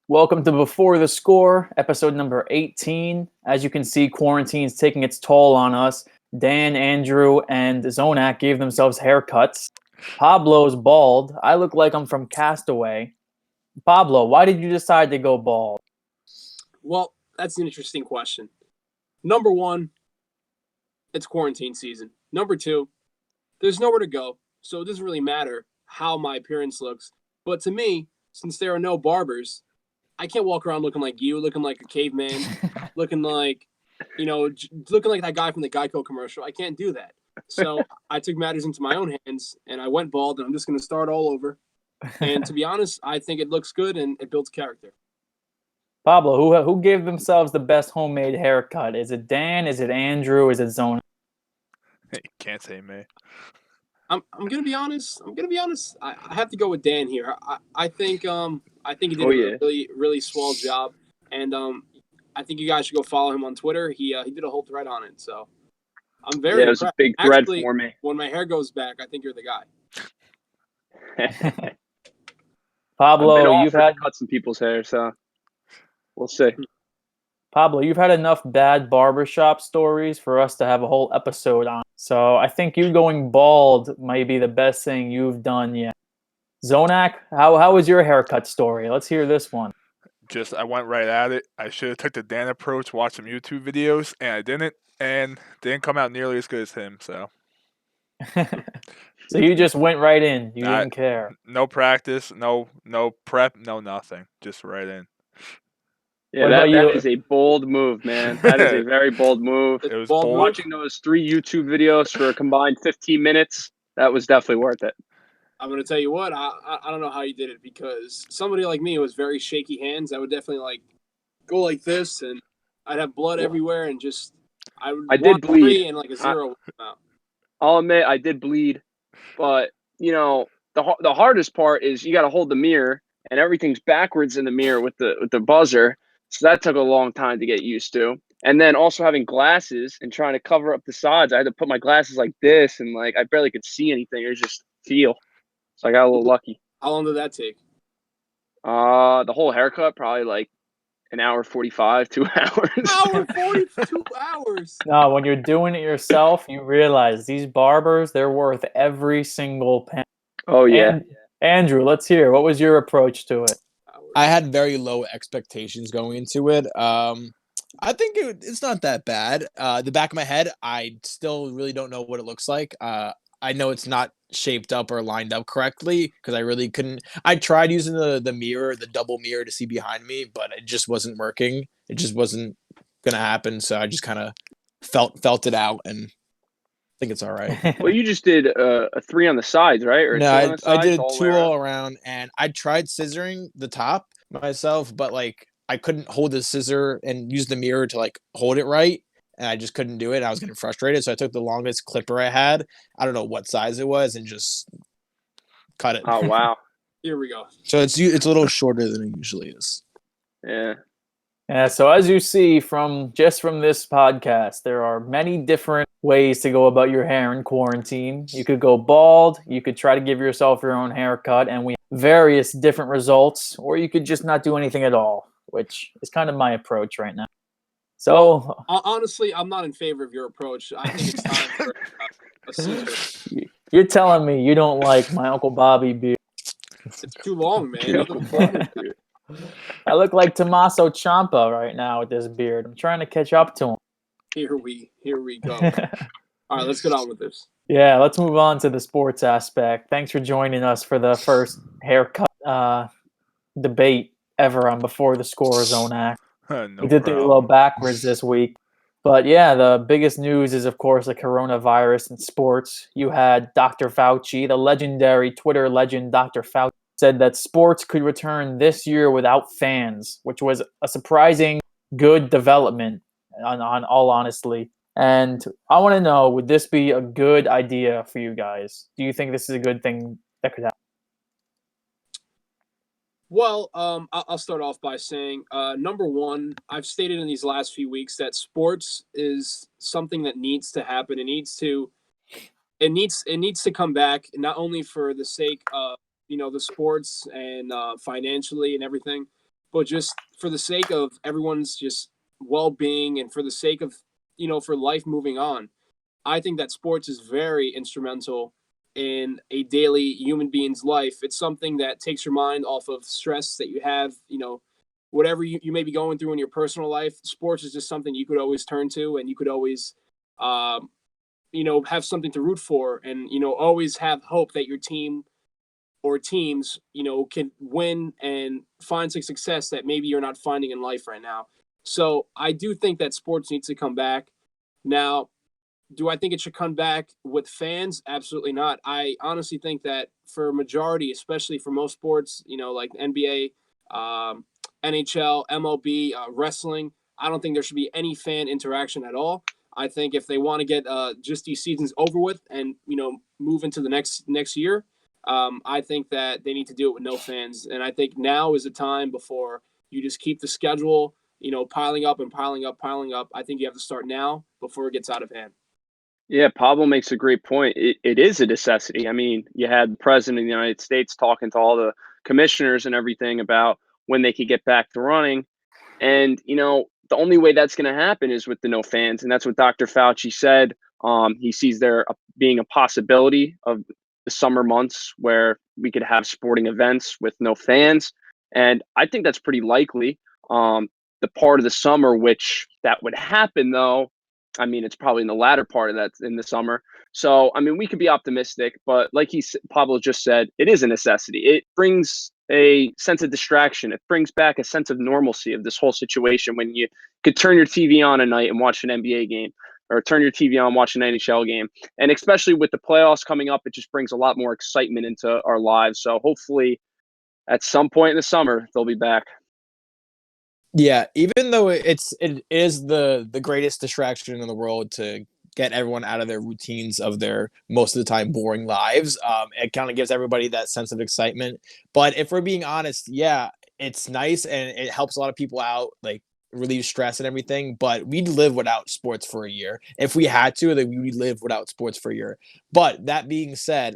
Welcome to Before the Score, episode number 18. As you can see, quarantine is taking its toll on us. Dan, Andrew, and Zonak gave themselves haircuts. Pablo's bald. I look like I'm from Castaway. Pablo, why did you decide to go bald? Well, that's an interesting question. Number one, it's quarantine season. Number two, there's nowhere to go, so it doesn't really matter how my appearance looks. But to me, since there are no barbers, I can't walk around looking like you, looking like a caveman, looking like, looking like that guy from the Geico commercial. I can't do that. So I took matters into my own hands, and I went bald, and I'm just going to start all over. And to be honest, I think it looks good, and it builds character. Pablo, who gave themselves the best homemade haircut? Is it Dan? Is it Andrew? Is it Zonak? You can't say me. I'm gonna be honest. I have to go with Dan here. I think he did a really really swell job, and I think you guys should go follow him on Twitter. He did a whole thread on it, so I'm very it was impressed. a big thread Actually, for me. When my hair goes back, I think you're the guy. Pablo, you've had cut some people's hair, so we'll see. Pablo, you've had enough bad barbershop stories for us to have a whole episode on. So I think you going bald might be the best thing you've done yet. Zonak, how was your haircut story? Let's hear this one. I went right at it. I should have took the Dan approach, watched some YouTube videos, and I didn't, and didn't come out nearly as good as him. So, so you just went right in. You didn't care. No practice, no prep, no nothing. Just right in. Yeah, that is a bold move, man. That is a very bold move. It was bold. Watching those 3 YouTube videos for a combined 15 minutes, that was definitely worth it. I'm going to tell you what, I don't know how you did it, because somebody like me with very shaky hands, I would definitely go like this, and I'd have blood everywhere, and I did bleed and a zero would come out. I'll admit I did bleed, but the hardest part is you got to hold the mirror, and everything's backwards in the mirror with the buzzer. So that took a long time to get used to. And then also having glasses and trying to cover up the sides. I had to put my glasses like this, and I barely could see anything. It was just feel. So I got a little lucky. How long did that take? The whole haircut, probably an hour 45, 2 hours. Hour 42 hours. No, when you're doing it yourself, you realize these barbers, they're worth every single penny. Oh, yeah. Andrew, let's hear. What was your approach to it? I had very low expectations going into it. I think it's not that bad. The back of my head, I still really don't know what it looks like. I know it's not shaped up or lined up correctly because I really couldn't. I tried using the mirror, the double mirror, to see behind me, but it just wasn't working. It just wasn't gonna happen. So I just kind of felt it out, and I think it's all right. Well, you just did a 3 on the sides, right? Or no, I did 2 all around, and I tried scissoring the top myself, but I couldn't hold the scissor and use the mirror to hold it right, and I just couldn't do it. I was getting frustrated, so I took the longest clipper I had. I don't know what size it was, and just cut it. Oh wow! Here we go. So it's a little shorter than it usually is. Yeah. Yeah, so as you see from this podcast, there are many different ways to go about your hair in quarantine. You could go bald, you could try to give yourself your own haircut, and we have various different results, or you could just not do anything at all, which is kind of my approach right now. So honestly, I'm not in favor of your approach. I think it's time for a scissor. You're telling me you don't like my Uncle Bobby beard? It's too long, man. I look like Tommaso Ciampa right now with this beard. I'm trying to catch up to him. Here we go. All right, let's get on with this. Yeah, let's move on to the sports aspect. Thanks for joining us for the first haircut debate ever on Before the Score Zonak. We did things a little backwards this week. But yeah, the biggest news is, of course, the coronavirus in sports. You had Dr. Fauci, the legendary Twitter legend Dr. Fauci, said that sports could return this year without fans, which was a surprising good development, on all honestly. And I want to know, would this be a good idea for you guys? Do you think this is a good thing that could happen? Well, I'll start off by saying, number one, I've stated in these last few weeks that sports is something that needs to happen. It needs to come back, not only for the sake of the sports and financially and everything, but just for the sake of everyone's just well-being and for the sake of, for life moving on, I think that sports is very instrumental in a daily human being's life. It's something that takes your mind off of stress that you have, whatever you may be going through in your personal life. Sports is just something you could always turn to, and you could always, have something to root for, and, always have hope that your team or teams, can win and find some success that maybe you're not finding in life right now. So I do think that sports needs to come back. Now, do I think it should come back with fans? Absolutely not. I honestly think that for a majority, especially for most sports, like NBA, NHL, MLB, wrestling, I don't think there should be any fan interaction at all. I think if they want to get just these seasons over with and, move into the next year, I think that they need to do it with no fans. And I think now is the time before you just keep the schedule, piling up and piling up, piling up. I think you have to start now before it gets out of hand. Yeah, Pablo makes a great point. It is a necessity. I mean, you had the president of the United States talking to all the commissioners and everything about when they could get back to running. And, the only way that's going to happen is with the no fans. And that's what Dr. Fauci said. He sees there being a possibility of the summer months where we could have sporting events with no fans. And I think that's pretty likely. The part of the summer which that would happen, though, I mean, it's probably in the latter part of that in the summer. So, I mean, we could be optimistic, but like Pablo just said, it is a necessity. It brings a sense of distraction. It brings back a sense of normalcy of this whole situation when you could turn your TV on at night and watch an NBA game, or turn your TV on and watch an NHL game. And especially with the playoffs coming up, it just brings a lot more excitement into our lives. So hopefully at some point in the summer, they'll be back. Yeah, even though it is the greatest distraction in the world to get everyone out of their routines of their most of the time boring lives, it kind of gives everybody that sense of excitement. But if we're being honest, yeah, it's nice and it helps a lot of people out, like relieve stress and everything. But we'd live without sports for a year if we had to. That we would live without sports for a year. But that being said,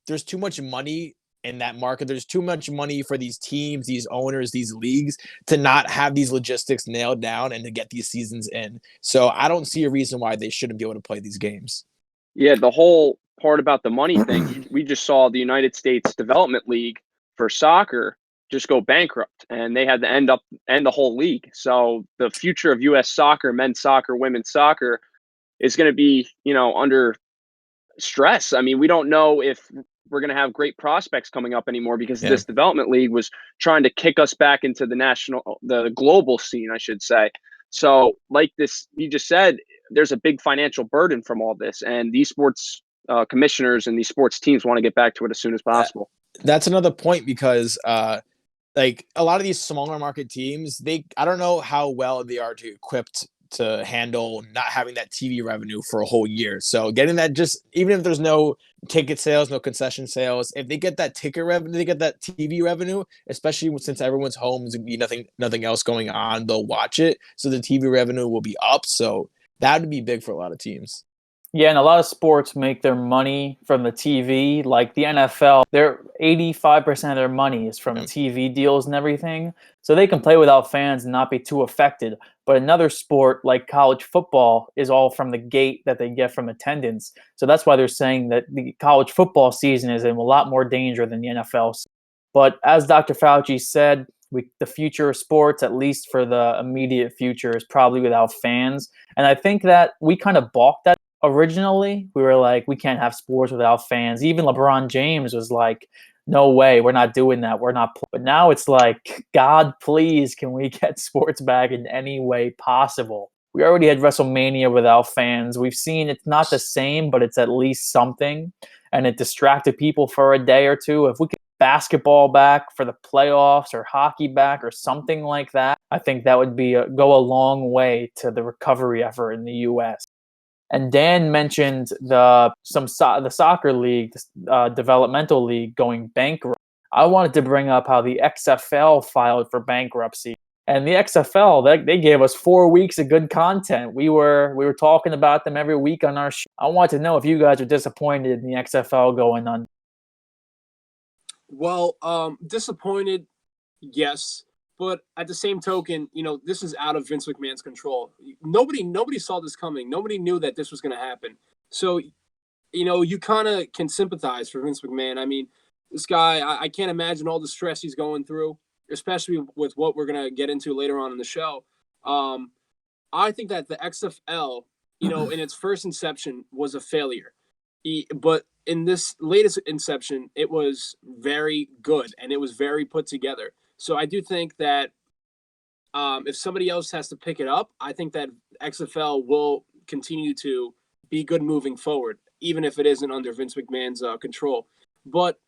there's too much money in that market. There's too much money for these teams, these owners, these leagues to not have these logistics nailed down and to get these seasons in. So I don't see a reason why they shouldn't be able to play these games. Yeah, the whole part about the money thing, we just saw the United States Development League for soccer just go bankrupt, and they had to end the whole league. So the future of U.S. soccer, men's soccer, women's soccer, is going to be, under stress. I mean, we don't know if we're going to have great prospects coming up anymore because this development league was trying to kick us back into the global scene, I should say. So like this, you just said, there's a big financial burden from all this, and these sports commissioners and these sports teams want to get back to it as soon as possible. That's another point because like a lot of these smaller market teams, I don't know how well they are equipped to handle not having that TV revenue for a whole year. So getting that, just even if there's no ticket sales, no concession sales, if they get that ticket revenue, they get that TV revenue, especially since everyone's home, there's be nothing else going on, they'll watch it. So the TV revenue will be up. So that would be big for a lot of teams. Yeah, and a lot of sports make their money from the TV. Like the NFL, their 85% of their money is from TV deals and everything. So they can play without fans and not be too affected. But another sport like college football is all from the gate that they get from attendance. So that's why they're saying that the college football season is in a lot more danger than the NFL. But as Dr. Fauci said, the future of sports, at least for the immediate future, is probably without fans. And I think that we kind of balked at originally. We were like, we can't have sports without fans. Even LeBron James was like, no way, we're not doing that. We're not. But now it's like, God, please, can we get sports back in any way possible? We already had WrestleMania without fans. We've seen it's not the same, but it's at least something. And it distracted people for a day or two. If we could basketball back for the playoffs or hockey back or something like that, I think that would go a long way to the recovery effort in the U.S. And Dan mentioned the soccer league, developmental league, going bankrupt. I wanted to bring up how the XFL filed for bankruptcy. And the XFL, they gave us 4 weeks of good content. We were talking about them every week on our show. I want to know if you guys are disappointed in the XFL going on. Well, disappointed, yes. But at the same token, this is out of Vince McMahon's control. Nobody saw this coming. Nobody knew that this was going to happen. So, you kind of can sympathize for Vince McMahon. I mean, this guy, I can't imagine all the stress he's going through, especially with what we're going to get into later on in the show. I think that the XFL, in its first inception was a failure. But in this latest inception, it was very good and it was very put together. So I do think that if somebody else has to pick it up, I think that XFL will continue to be good moving forward, even if it isn't under Vince McMahon's control. But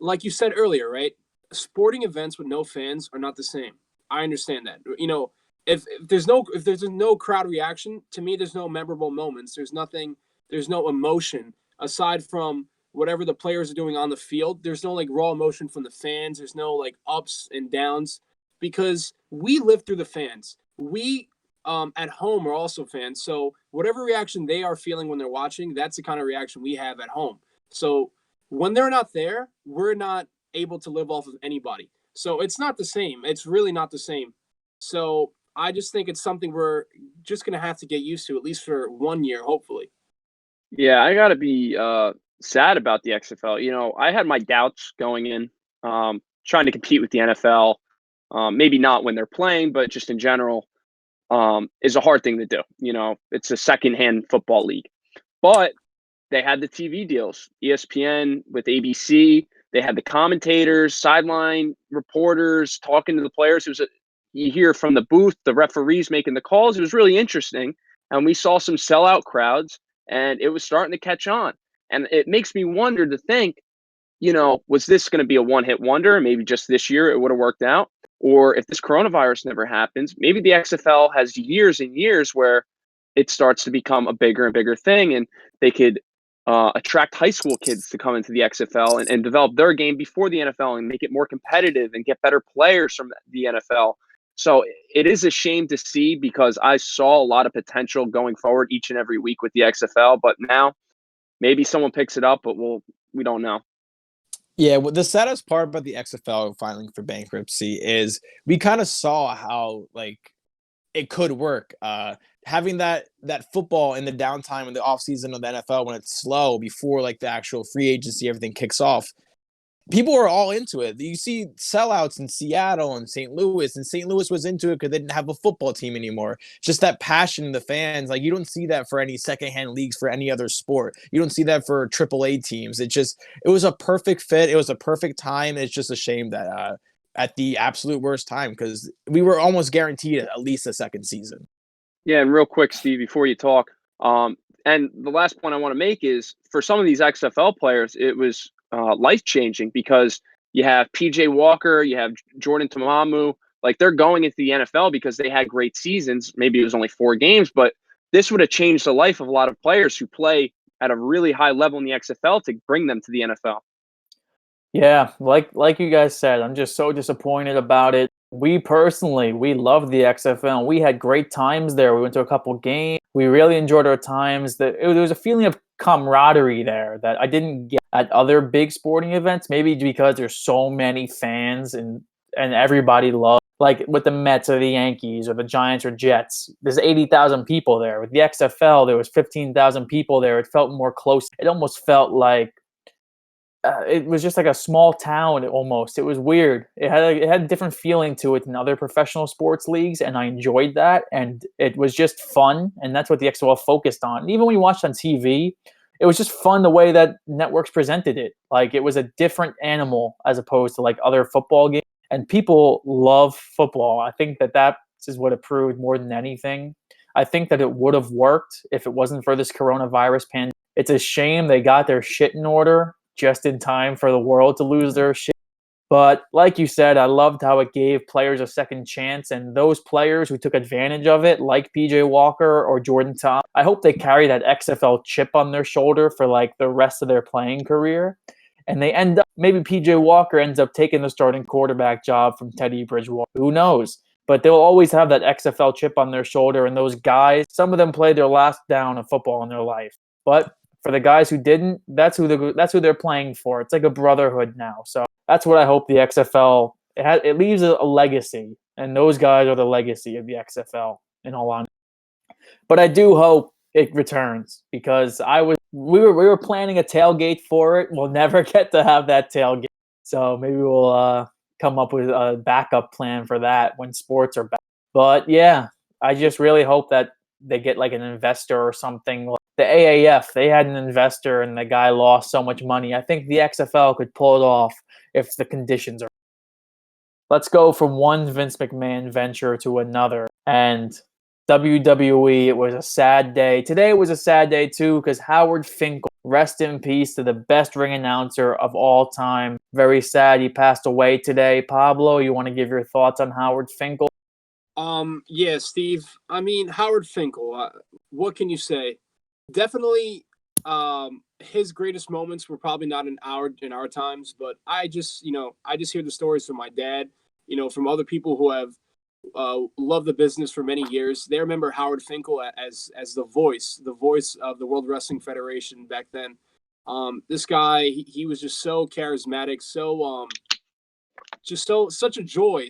like you said earlier, right? Sporting events with no fans are not the same. I understand that. If there's no crowd reaction, to me, there's no memorable moments. There's no emotion aside from whatever the players are doing on the field. There's no raw emotion from the fans. There's no ups and downs because we live through the fans. We at home are also fans. So whatever reaction they are feeling when they're watching, that's the kind of reaction we have at home. So when they're not there, we're not able to live off of anybody. So it's not the same. It's really not the same. So I just think it's something we're just going to have to get used to, at least for 1 year, hopefully. Yeah, I got to be sad about the XFL. I had my doubts going in, trying to compete with the NFL. Maybe not when they're playing, but just in general, is a hard thing to do. It's a secondhand football league. But they had the TV deals, ESPN with ABC. They had the commentators, sideline reporters talking to the players. You hear from the booth, the referees making the calls. It was really interesting. And we saw some sellout crowds, and it was starting to catch on. And it makes me wonder to think, was this going to be a one-hit wonder? Maybe just this year it would have worked out. Or if this coronavirus never happens, maybe the XFL has years and years where it starts to become a bigger and bigger thing, and they could attract high school kids to come into the XFL and develop their game before the NFL and make it more competitive and get better players from the NFL. So it is a shame to see because I saw a lot of potential going forward each and every week with the XFL, but now maybe someone picks it up, but we don't know. Yeah, well, the saddest part about the XFL filing for bankruptcy is we kind of saw how it could work. Having that football in the downtime in the offseason of the NFL when it's slow before the actual free agency, everything kicks off. People are all into it. You see sellouts in Seattle and St. Louis, and St. Louis was into it because they didn't have a football team anymore. Just that passion in the fans. You don't see that for any secondhand leagues for any other sport. You don't see that for AAA teams. It was a perfect fit. It was a perfect time. It's just a shame that at the absolute worst time because we were almost guaranteed at least a second season. Yeah, and real quick, Steve, before you talk, and the last point I want to make is for some of these XFL players, it was life-changing because you have PJ Walker, you have Jordan Tamamu, they're going into the NFL because they had great seasons. Maybe it was only 4 games, but this would have changed the life of a lot of players who play at a really high level in the XFL to bring them to the NFL. Yeah, like you guys said, I'm just so disappointed about it. We love the XFL. We had great times there. We went to a couple games. We really enjoyed our times. There was a feeling of camaraderie there that I didn't get at other big sporting events. Maybe because there's so many fans and everybody loves, with the Mets or the Yankees or the Giants or Jets. There's 80,000 people there. With the XFL, there was 15,000 people there. It felt more close. It almost felt like it was just like a small town almost. It was weird. It had a different feeling to it than other professional sports leagues, and I enjoyed that. And it was just fun, and that's what the XFL focused on. And even when you watched on TV, it was just fun the way that networks presented it. It was a different animal as opposed to other football games. And people love football. I think that is what it proved more than anything. I think that it would have worked if it wasn't for this coronavirus pandemic. It's a shame they got their shit in order just in time for the world to lose their shit. But like you said, I loved how it gave players a second chance, and those players who took advantage of it, like PJ Walker or Jordan Tom, I hope they carry that XFL chip on their shoulder for the rest of their playing career. And they maybe PJ Walker ends up taking the starting quarterback job from Teddy Bridgewater. Who knows? But they'll always have that XFL chip on their shoulder, and those guys, some of them played their last down of football in their life. But for the guys who didn't, that's who they're playing for. It's like a brotherhood now. So that's what I hope the XFL it leaves a legacy, and those guys are the legacy of the XFL. In all honesty, but I do hope it returns because we were planning a tailgate for it. We'll never get to have that tailgate, so maybe we'll come up with a backup plan for that when sports are back. But yeah, I just really hope that they get like an investor or something. The AAF, they had an investor and the guy lost so much money. I think the XFL could pull it off if the conditions are. Let's go from one Vince McMahon venture to another. And WWE, it was a sad day. Today was a sad day too because Howard Finkel, rest in peace to the best ring announcer of all time. Very sad he passed away today. Pablo, you want to give your thoughts on Howard Finkel? Yeah, Steve. I mean, Howard Finkel. What can you say? Definitely, his greatest moments were probably not in our times, but I just hear the stories from my dad, from other people who have loved the business for many years. They remember Howard Finkel as the voice of the World Wrestling Federation back then. This guy, he was just so charismatic, such a joy,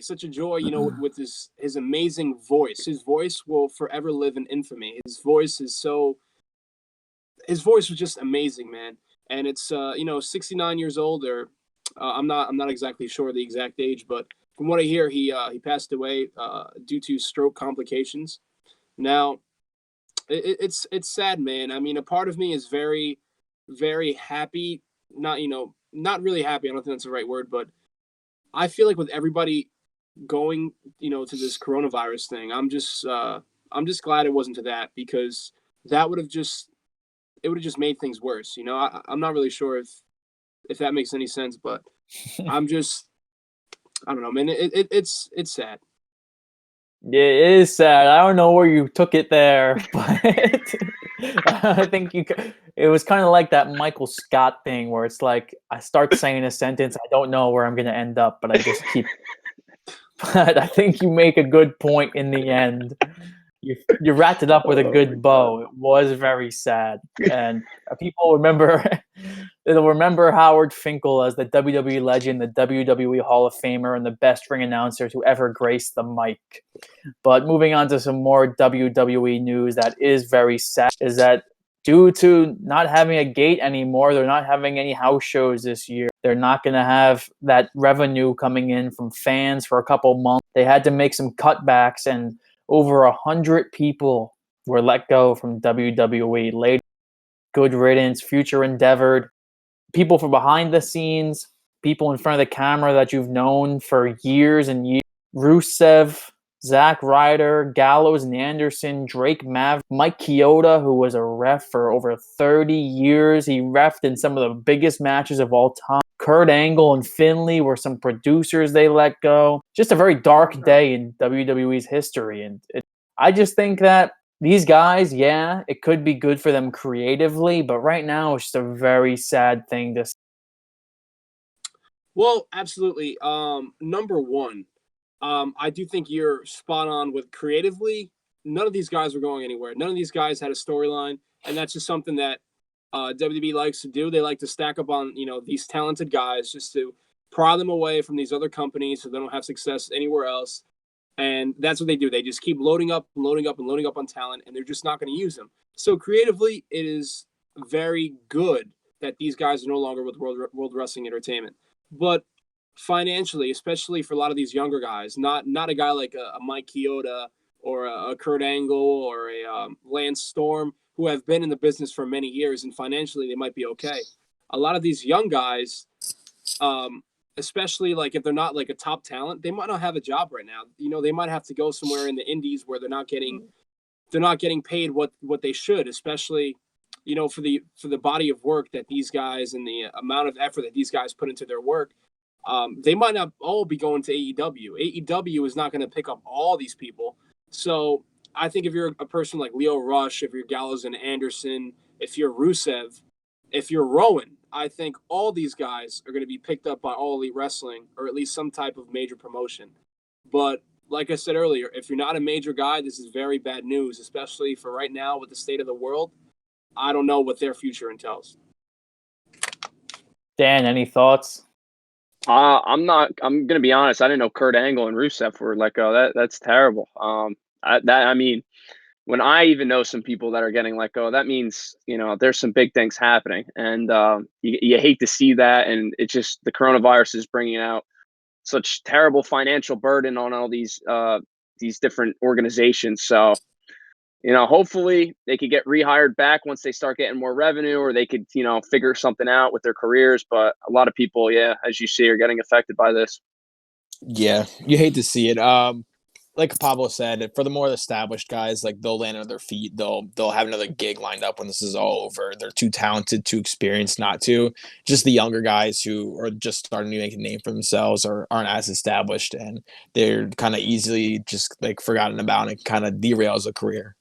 with his amazing voice. His voice will forever live in infamy. His voice was just amazing, man. And it's 69 years old, or I'm not exactly sure the exact age, but from what I hear, he passed away due to stroke complications. Now, it's sad, man. I mean, a part of me is very, very happy. Not really happy. I don't think that's the right word, but I feel like with everybody going, to this coronavirus thing, I'm just glad it wasn't to that, because that would have just made things worse. I'm not really sure if that makes any sense, but I don't know, man. It's sad. Yeah, it is sad. I don't know where you took it there, but I think it was kind of like that Michael Scott thing where it's like I start saying a sentence, I don't know where I'm going to end up, but I just keep. But I think you make a good point in the end. You wrapped it up with a good bow. It was very sad, and people they'll remember Howard Finkel as the WWE legend, the WWE Hall of Famer, and the best ring announcer to ever grace the mic. But moving on to some more WWE news that is very sad is that due to not having a gate anymore, they're not having any house shows this year. They're not going to have that revenue coming in from fans for a couple months. They had to make some cutbacks, and over 100 people were let go from WWE. Lady, good riddance, future endeavored. People from behind the scenes, people in front of the camera that you've known for years and years. Rusev, Zack Ryder, Gallows and Anderson, Drake Maverick, Mike Chioda, who was a ref for over 30 years. He refed in some of the biggest matches of all time. Kurt Angle and Finlay were some producers they let go. Just a very dark day in WWE's history. And I just think that these guys, yeah, it could be good for them creatively, but right now it's just a very sad thing to see. Well, absolutely. Number one, I do think you're spot on with creatively. None of these guys were going anywhere. None of these guys had a storyline, and that's just something that WWE likes to do. They like to stack up on these talented guys just to pry them away from these other companies so they don't have success anywhere else. And that's what they do. They just keep loading up on talent, and they're just not going to use them. So creatively, it is very good that these guys are no longer with World Wrestling Entertainment. But financially, especially for a lot of these younger guys, not a guy like a Mike Chioda or a Kurt Angle or a Lance Storm, who have been in the business for many years, and financially they might be okay. A lot of these young guys, especially like if they're not like a top talent, they might not have a job right now. They might have to go somewhere in the indies where they're not getting paid what they should, especially for the body of work that these guys and the amount of effort that these guys put into their work. They might not all be going to AEW. AEW is not going to pick up all these people. So I think if you're a person like Leo Rush, if you're Gallows and Anderson, if you're Rusev, if you're Rowan, I think all these guys are going to be picked up by All Elite Wrestling, or at least some type of major promotion. But like I said earlier, if you're not a major guy, this is very bad news, especially for right now with the state of the world. I don't know what their future entails. Dan, any thoughts? I'm not. I'm gonna be honest. I didn't know Kurt Angle and Rusev were let go. That's terrible. I mean, when I even know some people that are getting let go, that means there's some big things happening, and you hate to see that. And it's just the coronavirus is bringing out such terrible financial burden on all these different organizations. So hopefully they could get rehired back once they start getting more revenue, or they could, figure something out with their careers. But a lot of people, yeah, as you see, are getting affected by this. Yeah, you hate to see it. Like Pablo said, for the more established guys, like they'll land on their feet. They'll have another gig lined up when this is all over. They're too talented, too experienced not to. Just the younger guys who are just starting to make a name for themselves or aren't as established, and they're kind of easily just like forgotten about, and kind of derails a career.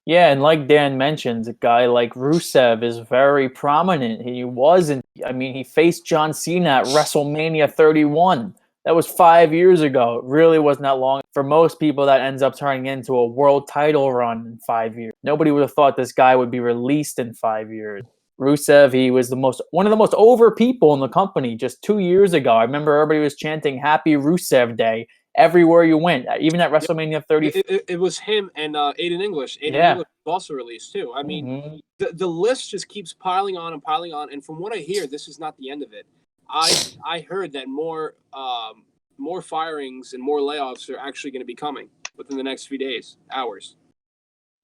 Yeah, and like Dan mentioned, a guy like Rusev is very prominent. He wasn't. I mean, he faced John Cena at WrestleMania 31. That was 5 years ago. It really wasn't that long. For most people, that ends up turning into a world title run in 5 years. Nobody would have thought this guy would be released in 5 years. Rusev, he was one of the most over people in the company just 2 years ago. I remember everybody was chanting Happy Rusev Day everywhere you went, even at WrestleMania 30. It was him and Aiden English. Aiden English was also released too. I mean, the list just keeps piling on and piling on. And from what I hear, this is not the end of it. I heard that more firings and more layoffs are actually going to be coming within the next few days, hours.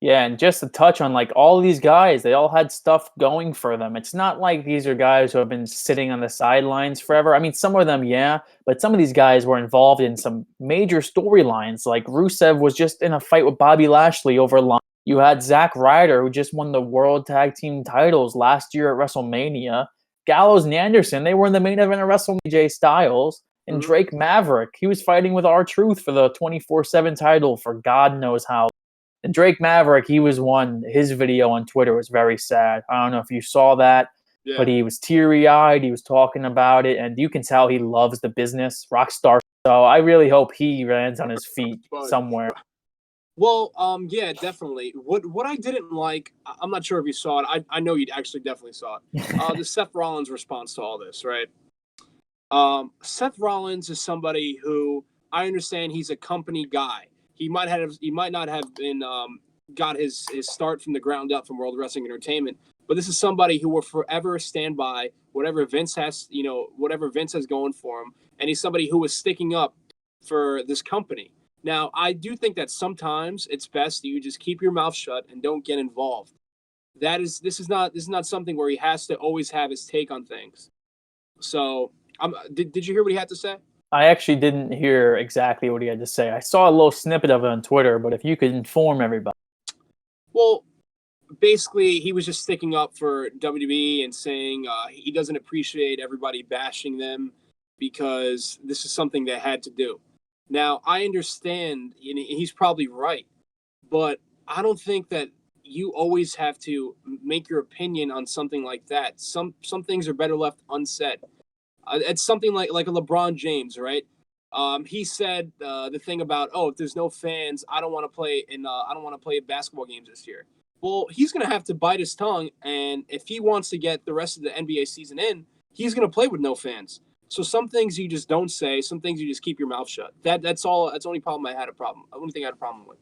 Yeah, and just to touch on like all these guys, they all had stuff going for them. It's not like these are guys who have been sitting on the sidelines forever. I mean, some of them, yeah, but some of these guys were involved in some major storylines. Like Rusev was just in a fight with Bobby Lashley over line. You had Zack Ryder, who just won the World Tag Team titles last year at WrestleMania. Gallows and Anderson, they were in the main event of WrestleMania. AJ Styles and Drake Maverick, he was fighting with R-Truth for the 24/7 title for God knows how. And Drake Maverick, his video on Twitter was very sad. I don't know if you saw that, but he was teary-eyed. He was talking about it, and you can tell he loves the business, rock star. So I really hope he lands on his feet somewhere. Well, yeah, definitely. What I didn't like, I'm not sure if you saw it. I know you actually definitely saw it. The Seth Rollins response to all this, right? Seth Rollins is somebody who I understand he's a company guy. He might not have been got his start from the ground up from World Wrestling Entertainment, but this is somebody who will forever stand by whatever Vince has going for him, and he's somebody who is sticking up for this company. Now, I do think that sometimes it's best that you just keep your mouth shut and don't get involved. This is not something where he has to always have his take on things. So, did you hear what he had to say? I actually didn't hear exactly what he had to say. I saw a little snippet of it on Twitter, but if you could inform everybody. Well, basically, he was just sticking up for WWE and saying he doesn't appreciate everybody bashing them because this is something they had to do. Now, I understand, and he's probably right, but I don't think that you always have to make your opinion on something like that. Some things are better left unsaid. It's something like a LeBron James, right? He said the thing about, if there's no fans, I don't want to play basketball games this year. Well, he's going to have to bite his tongue, and if he wants to get the rest of the NBA season in, he's going to play with no fans. So some things you just don't say, some things you just keep your mouth shut. That's all. That's the only problem I had a problem. Only thing I had a problem with.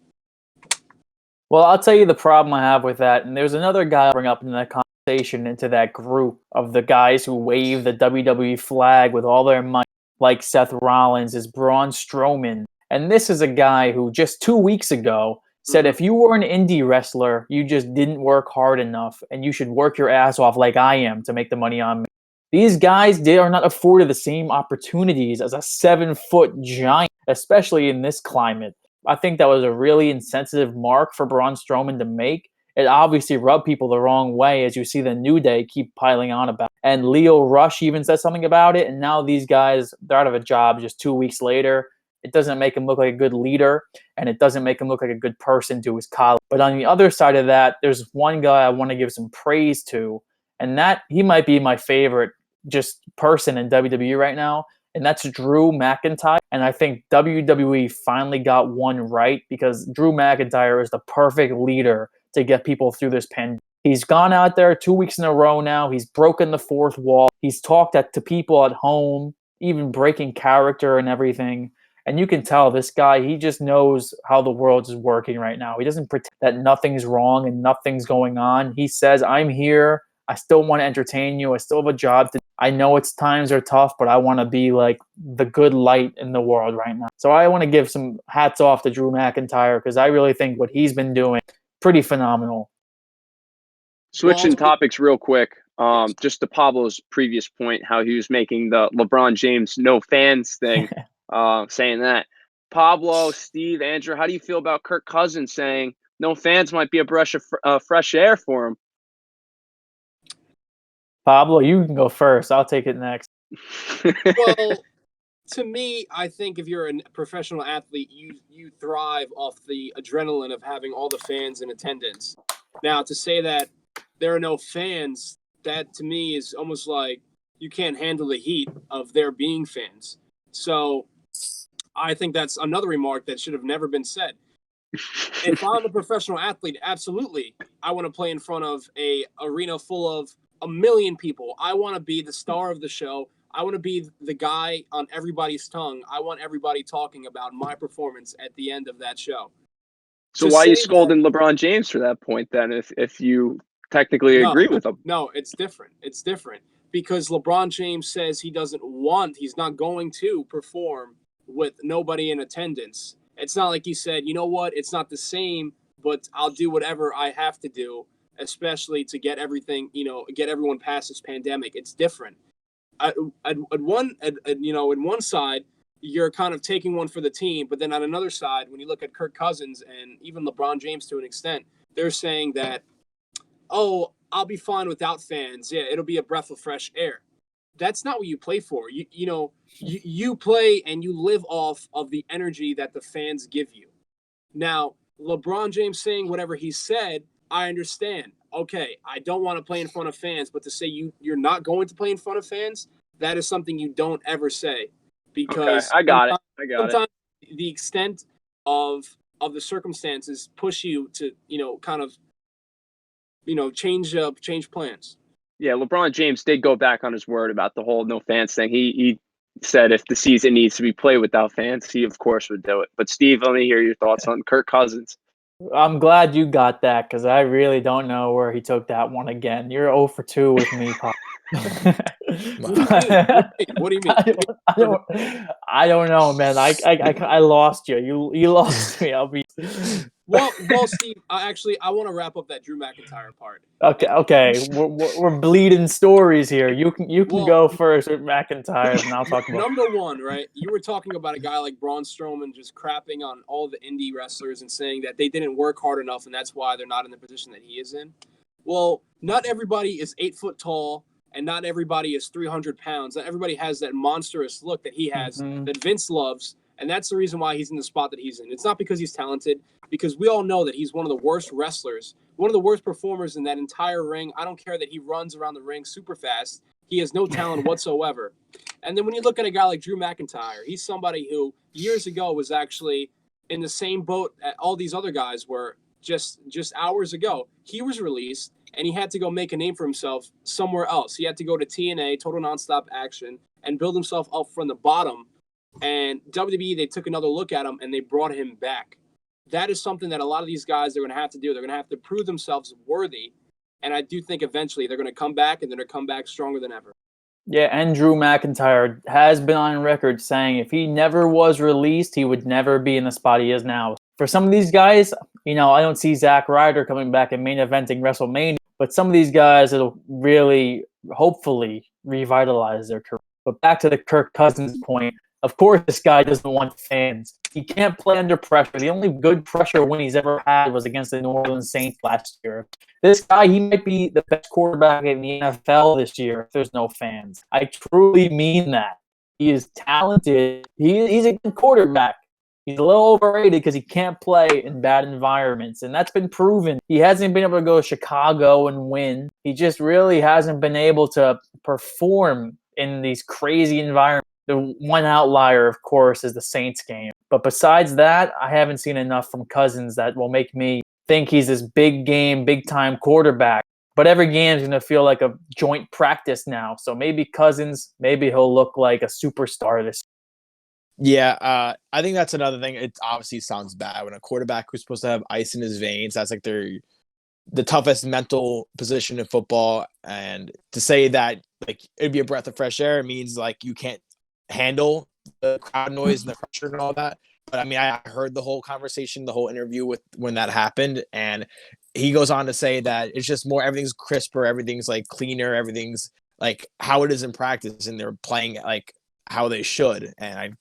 Well, I'll tell you the problem I have with that, and there's another guy I'll bring up in that conversation into that group of the guys who wave the WWE flag with all their might, like Seth Rollins, is Braun Strowman. And this is a guy who just 2 weeks ago said if you were an indie wrestler, you just didn't work hard enough, and you should work your ass off like I am to make the money on me. These guys, they are not afforded the same opportunities as a 7-foot giant, especially in this climate. I think that was a really insensitive mark for Braun Strowman to make. It obviously rubbed people the wrong way, as you see the New Day keep piling on about it. And Leo Rush even said something about it, and now these guys, they're out of a job just 2 weeks later. It doesn't make him look like a good leader, and it doesn't make him look like a good person to his colleagues. But on the other side of that, there's one guy I want to give some praise to, and that he might be my favorite just person in WWE right now, and that's Drew McIntyre. And I think WWE finally got one right, because Drew McIntyre is the perfect leader to get people through this pandemic. He's gone out there 2 weeks in a row now. He's broken the fourth wall. He's talked to people at home, even breaking character and everything. And you can tell this guy, he just knows how the world is working right now. He doesn't pretend that nothing's wrong and nothing's going on. He says, I'm here. I still want to entertain you. I still have a job to do. I know times are tough, but I want to be like the good light in the world right now. So I want to give some hats off to Drew McIntyre because I really think what he's been doing, pretty phenomenal. Switching topics real quick, just to Pablo's previous point, how he was making the LeBron James no fans thing, saying that. Pablo, Steve, Andrew, how do you feel about Kirk Cousins saying no fans might be a breath of fresh air for him? Pablo, you can go first. I'll take it next. Well, to me, I think if you're a professional athlete, you thrive off the adrenaline of having all the fans in attendance. Now, to say that there are no fans, that to me is almost like you can't handle the heat of there being fans. So I think that's another remark that should have never been said. If I'm a professional athlete, absolutely, I want to play in front of a arena full of 1 million people. I want to be the star of the show. I want to be the guy on everybody's tongue. I want everybody talking about my performance at the end of that show. So why are you scolding LeBron James for that point then, if you technically agree with him? No, it's different. It's different because LeBron James says he's not going to perform with nobody in attendance. It's not like he said, you know what, it's not the same, but I'll do whatever I have to do, especially to get everything, get everyone past this pandemic. It's different. In one side, you're kind of taking one for the team, but then on another side, when you look at Kirk Cousins and even LeBron James to an extent, they're saying that, oh, I'll be fine without fans. Yeah, it'll be a breath of fresh air. That's not what you play for. You play and you live off of the energy that the fans give you. Now, LeBron James saying whatever he said, I understand. Okay, I don't want to play in front of fans, but to say you're not going to play in front of fans, that is something you don't ever say. Because okay, I got it. Sometimes the extent of the circumstances push you to, change plans. Yeah, LeBron James did go back on his word about the whole no fans thing. He said if the season needs to be played without fans, he of course would do it. But Steve, let me hear your thoughts on Kirk Cousins. I'm glad you got that because I really don't know where he took that one again. You're 0 for 2 with me, Pop. What do you mean? I don't know, man. I lost you. You lost me. Well, Steve. I want to wrap up that Drew McIntyre part. Okay. We're bleeding stories here. You can go first with McIntyre, and I'll talk about number one. Right? You were talking about a guy like Braun Strowman just crapping on all the indie wrestlers and saying that they didn't work hard enough, and that's why they're not in the position that he is in. Well, not everybody is 8 foot tall. And not everybody is 300 pounds. Not everybody has that monstrous look that he has, that Vince loves. And that's the reason why he's in the spot that he's in. It's not because he's talented, because we all know that he's one of the worst wrestlers, one of the worst performers in that entire ring. I don't care that he runs around the ring super fast. He has no talent whatsoever. And then when you look at a guy like Drew McIntyre, he's somebody who years ago was actually in the same boat that all these other guys were just hours ago. He was released. And he had to go make a name for himself somewhere else. He had to go to TNA, Total Nonstop Action, and build himself up from the bottom. And WWE, they took another look at him, and they brought him back. That is something that a lot of these guys, they're going to have to do. They're going to have to prove themselves worthy. And I do think eventually they're going to come back, and they're going to come back stronger than ever. Yeah, and Drew McIntyre has been on record saying if he never was released, he would never be in the spot he is now. For some of these guys, I don't see Zack Ryder coming back and main eventing WrestleMania. But some of these guys, it'll really, hopefully, revitalize their career. But back to the Kirk Cousins point, of course this guy doesn't want fans. He can't play under pressure. The only good pressure win he's ever had was against the New Orleans Saints last year. This guy, he might be the best quarterback in the NFL this year if there's no fans. I truly mean that. He is talented. He's a good quarterback. He's a little overrated because he can't play in bad environments, and that's been proven. He hasn't been able to go to Chicago and win. He just really hasn't been able to perform in these crazy environments. The one outlier, of course, is the Saints game. But besides that, I haven't seen enough from Cousins that will make me think he's this big game, big-time quarterback. But every game is going to feel like a joint practice now. So maybe Cousins, maybe he'll look like a superstar this year. Yeah, I think that's another thing. It obviously sounds bad when a quarterback who's supposed to have ice in his veins, that's like the toughest mental position in football. And to say that like it'd be a breath of fresh air, it means like you can't handle the crowd noise and the pressure and all that. But I mean, I heard the whole conversation, the whole interview with when that happened, and he goes on to say that it's just more, everything's crisper, everything's like cleaner, everything's like how it is in practice, and they're playing like how they should. And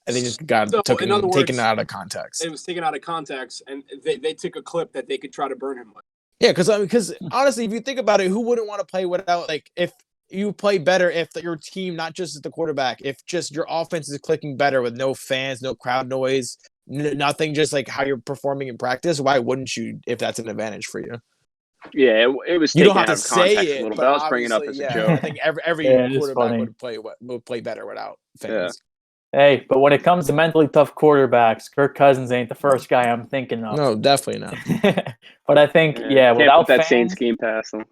I think just got taken out of context. It was taken out of context, and they took a clip that they could try to burn him with. Yeah, because honestly, if you think about it, who wouldn't want to play without, like, if you play better, if your team, not just the quarterback, if just your offense is clicking better with no fans, no crowd noise, nothing, just like how you're performing in practice, why wouldn't you if that's an advantage for you? Yeah, it was. You don't have to say it, a little bit. I was bringing it up as a joke. I think every quarterback would play better without fans. Yeah. Hey, but when it comes to mentally tough quarterbacks, Kirk Cousins ain't the first guy I'm thinking of. No, definitely not. But I think, without that fans, Saints game past them.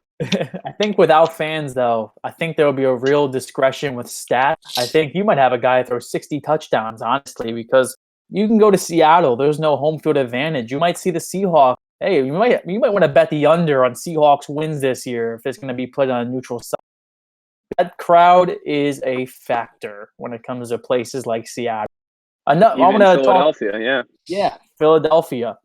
I think without fans, though, I think there will be a real discretion with stats. I think you might have a guy throw 60 touchdowns, honestly, because you can go to Seattle. There's no home field advantage. You might see the Seahawks. Hey, you might want to bet the under on Seahawks wins this year if it's going to be played on a neutral site. That crowd is a factor when it comes to places like Seattle. Philadelphia, yeah, Philadelphia.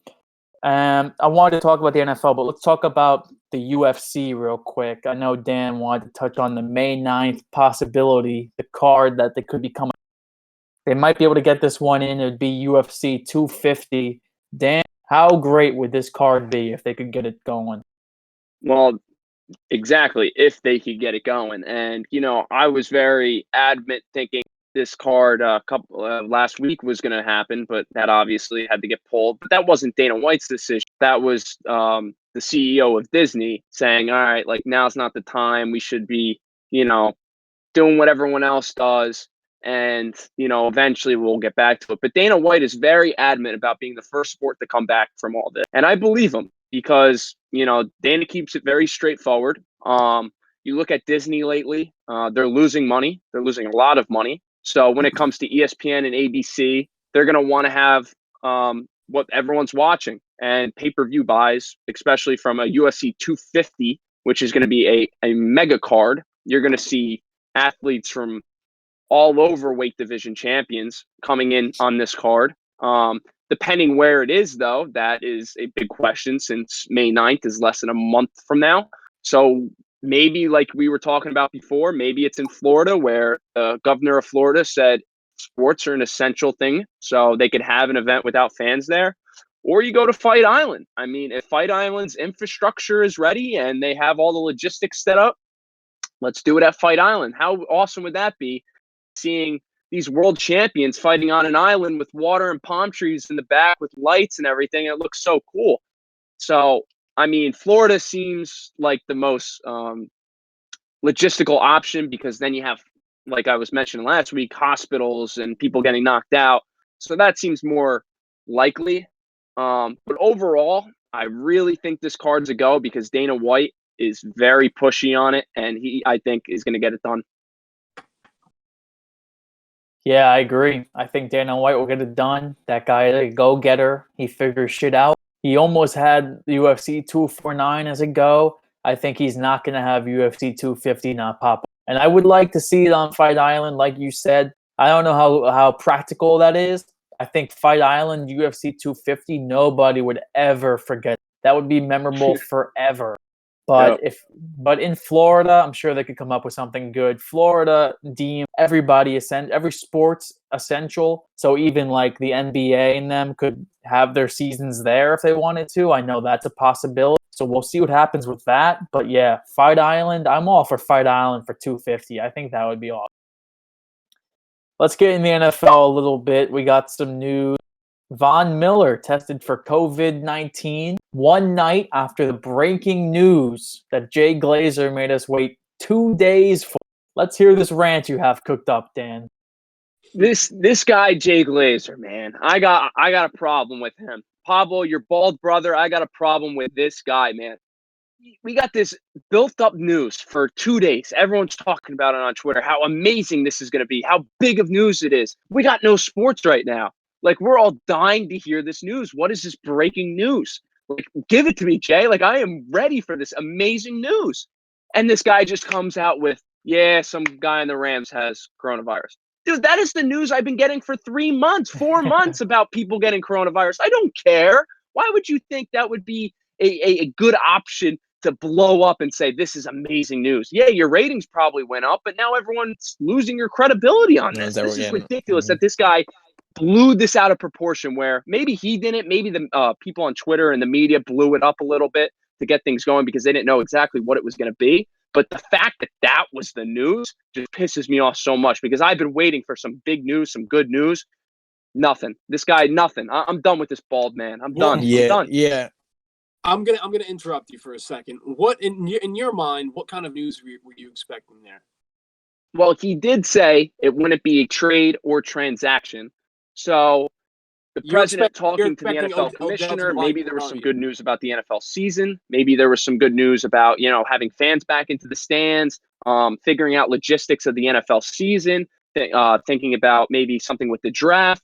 I wanted to talk about the NFL, but let's talk about the UFC real quick. I know Dan wanted to touch on the May 9th possibility, the card that they could be coming. They might be able to get this one in. It would be UFC 250. Dan, how great would this card be if they could get it going? Well, exactly, if they could get it going. And, I was very adamant thinking this card last week was going to happen, but that obviously had to get pulled. But that wasn't Dana White's decision. That was the CEO of Disney saying, all right, like, now's not the time. We should be, doing what everyone else does. And, eventually we'll get back to it. But Dana White is very adamant about being the first sport to come back from all this. And I believe him because, Dana keeps it very straightforward. You look at Disney lately, they're losing money. They're losing a lot of money. So when it comes to ESPN and ABC, they're going to want to have what everyone's watching, and pay-per-view buys, especially from a UFC 250, which is going to be a mega card. You're going to see athletes from all over weight division champions coming in on this card. Depending where it is, though, that is a big question since May 9th is less than a month from now. So maybe, like we were talking about before, maybe it's in Florida where the governor of Florida said sports are an essential thing, so they could have an event without fans there. Or you go to Fight Island. I mean, if Fight Island's infrastructure is ready and they have all the logistics set up, let's do it at Fight Island. How awesome would that be, seeing these world champions fighting on an island with water and palm trees in the back with lights and everything? It looks so cool. So, I mean, Florida seems like the most logistical option, because then you have, like I was mentioning last week, hospitals and people getting knocked out. So that seems more likely. But overall, I really think this card's a go because Dana White is very pushy on it, and I think, is going to get it done. Yeah, I agree. I think Dana White will get it done. That guy is a go-getter. He figures shit out. He almost had UFC 249 as a go. I think he's not going to have UFC 250 not pop up. And I would like to see it on Fight Island, like you said. I don't know how practical that is. I think Fight Island, UFC 250, nobody would ever forget. That would be memorable forever. But but in Florida, I'm sure they could come up with something good. Florida deemed every sports essential. So even like the NBA and them could have their seasons there if they wanted to. I know that's a possibility. So we'll see what happens with that. But yeah, Fight Island, I'm all for Fight Island for 250. I think that would be awesome. Let's get in the NFL a little bit. We got some news. Von Miller tested for COVID-19 one night after the breaking news that Jay Glazer made us wait 2 days for. Let's hear this rant you have cooked up, Dan. This guy, Jay Glazer, man, I got a problem with him. Pablo, your bald brother, I got a problem with this guy, man. we got this built up news for 2 days. Everyone's talking about it on Twitter, how amazing this is going to be, how big of news it is. We got no sports right now. Like, we're all dying to hear this news. What is this breaking news? Like, give it to me, Jay. Like, I am ready for this amazing news. And this guy just comes out with, yeah, some guy in the Rams has coronavirus. Dude, that is the news I've been getting for 3 months, 4 months about people getting coronavirus. I don't care. Why would you think that would be a good option to blow up and say, this is amazing news? Yeah, your ratings probably went up, but now everyone's losing your credibility on this. This is ridiculous that this guy blew this out of proportion, where maybe he didn't, maybe the people on Twitter and the media blew it up a little bit to get things going because they didn't know exactly what it was going to be. But the fact that that was the news just pisses me off so much, because I've been waiting for some big news, some good news. Nothing. This guy, nothing. I'm done with this bald man. I'm done. Yeah, I'm done. yeah. I'm gonna interrupt you for a second. What in your mind? What kind of news were you expecting there? Well, he did say it wouldn't be a trade or transaction. So the president talking to the NFL commissioner, maybe there was some good news about the NFL season. Maybe there was some good news about, having fans back into the stands, figuring out logistics of the NFL season, thinking about maybe something with the draft.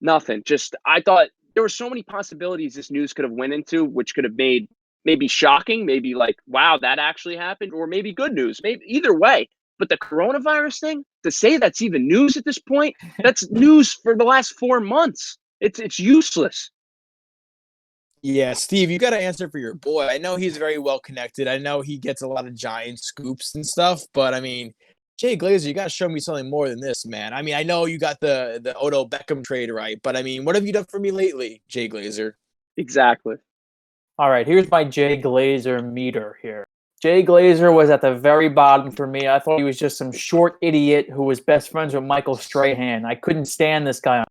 Nothing. Just, I thought there were so many possibilities this news could have went into, which could have made maybe shocking, maybe like, wow, that actually happened, or maybe good news, maybe either way. But the coronavirus thing, to say that's even news at this point, that's news for the last 4 months. It's useless. Yeah, Steve, you got to answer for your boy. I know he's very well connected. I know he gets a lot of giant scoops and stuff, but I mean, Jay Glazer, you got to show me something more than this, man. I mean, I know you got the Odell Beckham trade right, but I mean, what have you done for me lately, Jay Glazer? Exactly. All right, here's my Jay Glazer meter here. Jay Glazer was at the very bottom for me. I thought he was just some short idiot who was best friends with Michael Strahan. I couldn't stand this guy.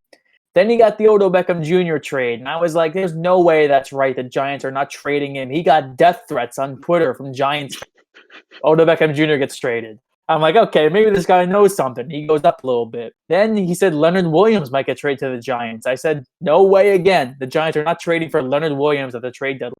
Then he got the Odell Beckham Jr. trade, and I was like, there's no way that's right. The Giants are not trading him. He got death threats on Twitter from Giants. Odell Beckham Jr. gets traded. I'm like, okay, maybe this guy knows something. He goes up a little bit. Then he said Leonard Williams might get traded to the Giants. I said, no way again. The Giants are not trading for Leonard Williams at the trade deadline.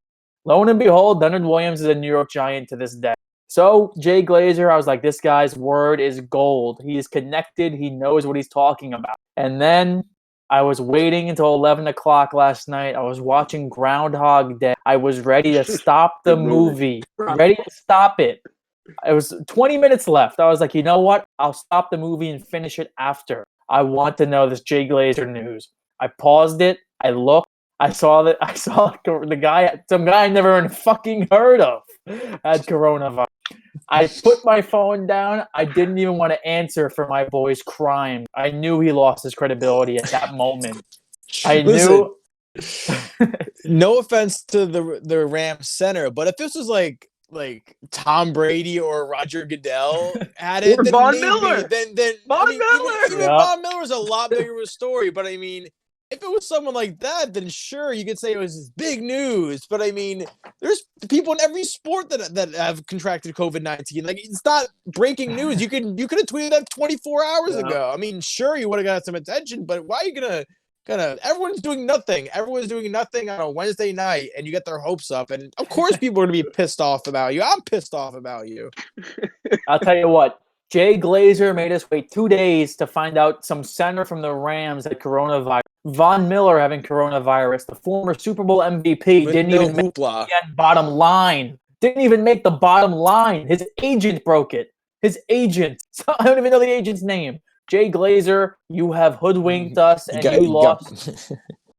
Lo and behold, Leonard Williams is a New York Giant to this day. So, Jay Glazer, I was like, this guy's word is gold. He is connected. He knows what he's talking about. And then I was waiting until 11 o'clock last night. I was watching Groundhog Day. I was ready to stop the movie. Ready to stop it. It was 20 minutes left. I was like, you know what? I'll stop the movie and finish it after. I want to know this Jay Glazer news. I paused it. I looked. I saw the guy, some guy I never even fucking heard of, had coronavirus. I put my phone down. I didn't even want to answer for my boy's crime. I knew he lost his credibility at that moment. I knew. No offense to the Rams center, but if this was like Tom Brady or Roger Goodell had it, or then Von maybe, Miller. then Von Miller. Even Von Miller's a lot bigger of a story. But I mean, if it was someone like that, then sure, you could say it was big news. But I mean, there's people in every sport that have contracted COVID-19. Like, it's not breaking news. You could have tweeted that 24 hours ago. I mean, sure, you would have got some attention, but why are you gonna everyone's doing nothing. Everyone's doing nothing on a Wednesday night, and you get their hopes up. And of course, people are gonna be pissed off about you. I'm pissed off about you. I'll tell you what. Jay Glazer made us wait 2 days to find out some center from the Rams had coronavirus. Von Miller having coronavirus. The former Super Bowl MVP didn't even make the bottom line. Didn't even make the bottom line. His agent broke it. His agent. I don't even know the agent's name. Jay Glazer, you have hoodwinked us and you lost.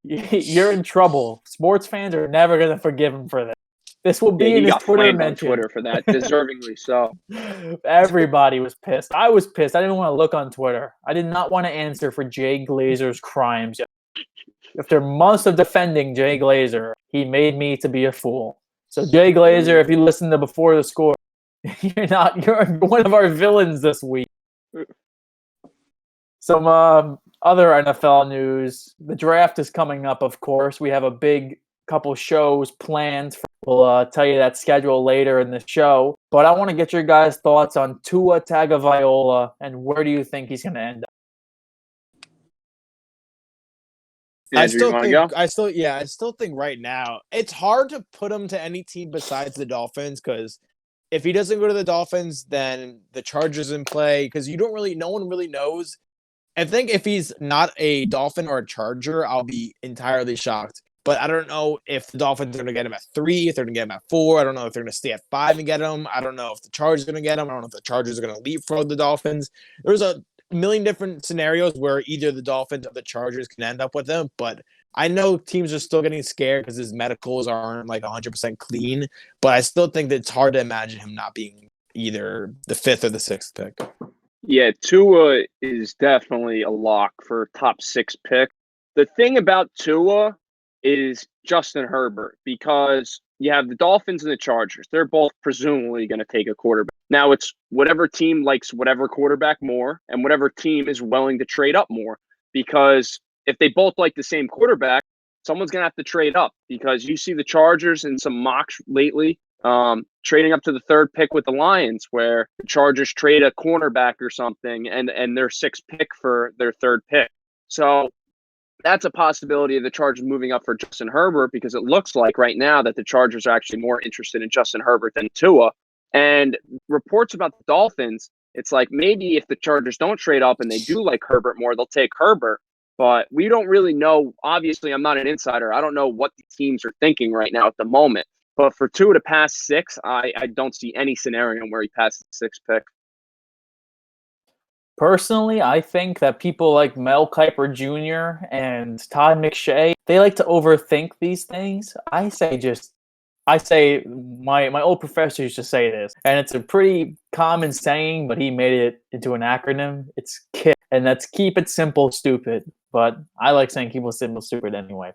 You're in trouble. Sports fans are never going to forgive him for this. This will be in his Twitter mention. On Twitter for that, deservingly so. Everybody was pissed. I was pissed. I didn't want to look on Twitter. I did not want to answer for Jay Glazer's crimes. After months of defending Jay Glazer, he made me to be a fool. So Jay Glazer, if you listen to Before the Score, you're one of our villains this week. Some other NFL news. The draft is coming up, of course. We have a big couple shows planned. We'll tell you that schedule later in the show. But I want to get your guys' thoughts on Tua Tagovailoa and where do you think he's going to end up? Andrew, you want to go? I still think right now it's hard to put him to any team besides the Dolphins, because if he doesn't go to the Dolphins, then the Chargers in play, because no one really knows. I think if he's not a Dolphin or a Charger, I'll be entirely shocked. But I don't know if the Dolphins are going to get him at 3, if they're going to get him at 4. I don't know if they're going to stay at 5 and get him. I don't know if the Chargers are going to get him. I don't know if the Chargers are going to leapfrog the Dolphins. There's a million different scenarios where either the Dolphins or the Chargers can end up with him. But I know teams are still getting scared because his medicals aren't like 100% clean. But I still think that it's hard to imagine him not being either the 5th or the 6th pick. Yeah, Tua is definitely a lock for top 6 pick. The thing about Tua is Justin Herbert, because you have the Dolphins and the Chargers. They're both presumably going to take a quarterback. Now it's whatever team likes whatever quarterback more, and whatever team is willing to trade up more. Because if they both like the same quarterback, someone's going to have to trade up, because you see the Chargers in some mocks lately trading up to the 3rd pick with the Lions, where the Chargers trade a cornerback or something and their 6th pick for their 3rd pick. So that's a possibility of the Chargers moving up for Justin Herbert, because it looks like right now that the Chargers are actually more interested in Justin Herbert than Tua. And reports about the Dolphins, it's like maybe if the Chargers don't trade up and they do like Herbert more, they'll take Herbert. But we don't really know. Obviously, I'm not an insider. I don't know what the teams are thinking right now at the moment. But for Tua to pass 6, I don't see any scenario where he passes the 6th pick. Personally, I think that people like Mel Kiper Jr. and Todd McShay, they like to overthink these things. I say my old professor used to say this, and it's a pretty common saying, but he made it into an acronym. It's KISS, and that's keep it simple, stupid. But I like saying keep it simple, stupid anyway.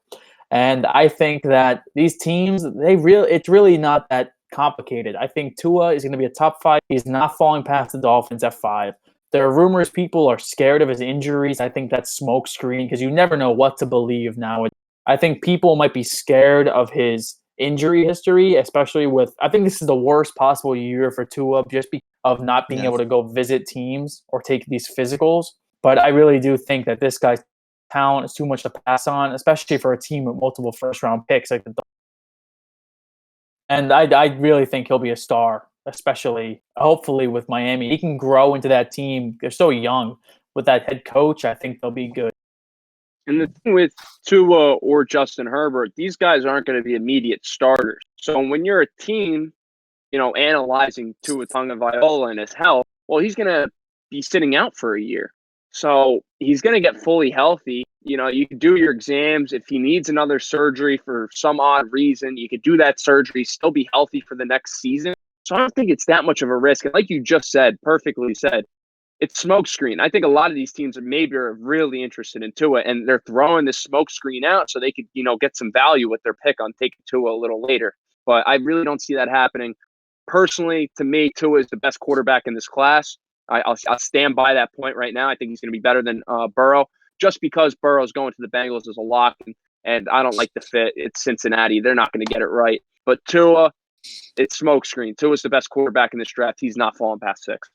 And I think that these teams, it's really not that complicated. I think Tua is going to be a top 5. He's not falling past the Dolphins at 5. There are rumors people are scared of his injuries. I think that's smoke screen, because you never know what to believe now. I think people might be scared of his injury history, especially I think this is the worst possible year for Tua just because of not being able to go visit teams or take these physicals. But I really do think that this guy's talent is too much to pass on, especially for a team with multiple first-round picks. And I really think he'll be a star, especially, hopefully, with Miami. He can grow into that team. They're so young. With that head coach, I think they'll be good. And the thing with Tua or Justin Herbert, these guys aren't going to be immediate starters. So when you're a team, analyzing Tua Tagovailoa and his health, well, he's going to be sitting out for a year. So he's going to get fully healthy. You could do your exams. If he needs another surgery for some odd reason, you could do that surgery, still be healthy for the next season. So I don't think it's that much of a risk. And like you just said, perfectly said, it's smokescreen. I think a lot of these teams are really interested in Tua, and they're throwing this smokescreen out so they could, get some value with their pick on taking Tua a little later. But I really don't see that happening. Personally, to me, Tua is the best quarterback in this class. I'll stand by that point right now. I think he's going to be better than Burrow, just because Burrow's going to the Bengals as a lock, and I don't like the fit. It's Cincinnati. They're not going to get it right. But Tua, it's smokescreen. Tua's the best quarterback in this draft. He's not falling past 6.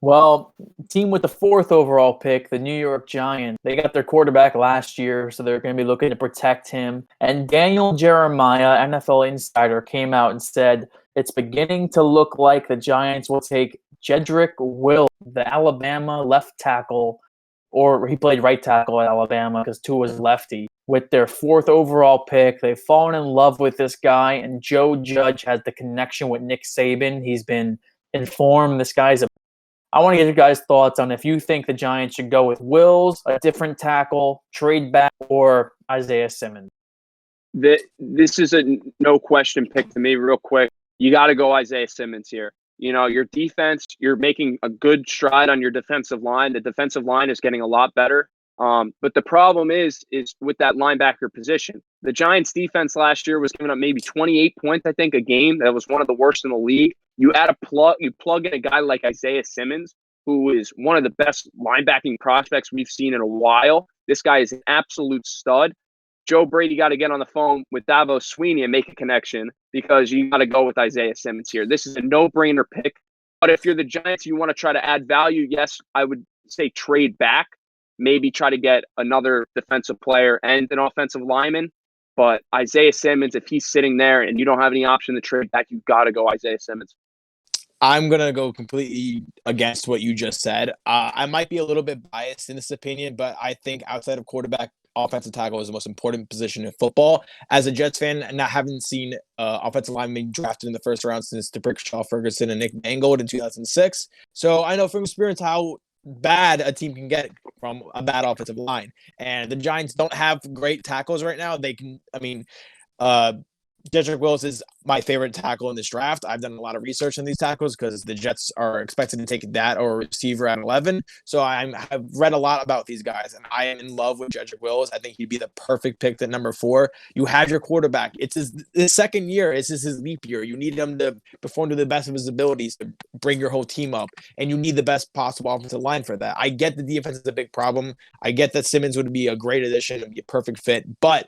Well, team with the 4th overall pick, the New York Giants, they got their quarterback last year, so they're going to be looking to protect him. And Daniel Jeremiah, NFL insider, came out and said it's beginning to look like the Giants will take Jedrick Wills, the Alabama left tackle, or he played right tackle at Alabama because Tua was lefty, with their 4th overall pick. They've fallen in love with this guy, and Joe Judge has the connection with Nick Saban. He's been informed this guy's I want to get your guys' thoughts on if you think the Giants should go with Wills, a different tackle, trade back, or Isaiah Simmons. This is a no-question pick to me real quick. You got to go Isaiah Simmons here. Your defense, you're making a good stride on your defensive line. The defensive line is getting a lot better. But the problem is with that linebacker position. The Giants' defense last year was giving up maybe 28 points, I think, a game. That was one of the worst in the league. You plug in a guy like Isaiah Simmons, who is one of the best linebacking prospects we've seen in a while. This guy is an absolute stud. Joe Brady got to get on the phone with Davos Sweeney and make a connection, because you got to go with Isaiah Simmons here. This is a no-brainer pick. But if you're the Giants, you want to try to add value, yes, I would say trade back. maybe try to get another defensive player and an offensive lineman. But Isaiah Simmons, if he's sitting there and you don't have any option to trade back, you've got to go Isaiah Simmons. I'm going to go completely against what you just said. I might be a little bit biased in this opinion, but I think outside of quarterback, offensive tackle is the most important position in football. As a Jets fan, not having seen offensive linemen drafted in the first round since Shaw Ferguson and Nick Mangold in 2006. So I know from experience how bad a team can get from a bad offensive line. And the Giants don't have great tackles right now. Jedrick Wills is my favorite tackle in this draft. I've done a lot of research on these tackles because the Jets are expected to take that or receiver at 11. So I've read a lot about these guys, and I am in love with Jedrick Wills. I think he'd be the perfect pick at number 4. You have your quarterback. It's his second year. It's just his leap year. You need him to perform to the best of his abilities to bring your whole team up, and you need the best possible offensive line for that. I get the defense is a big problem. I get that Simmons would be a great addition and be a perfect fit, but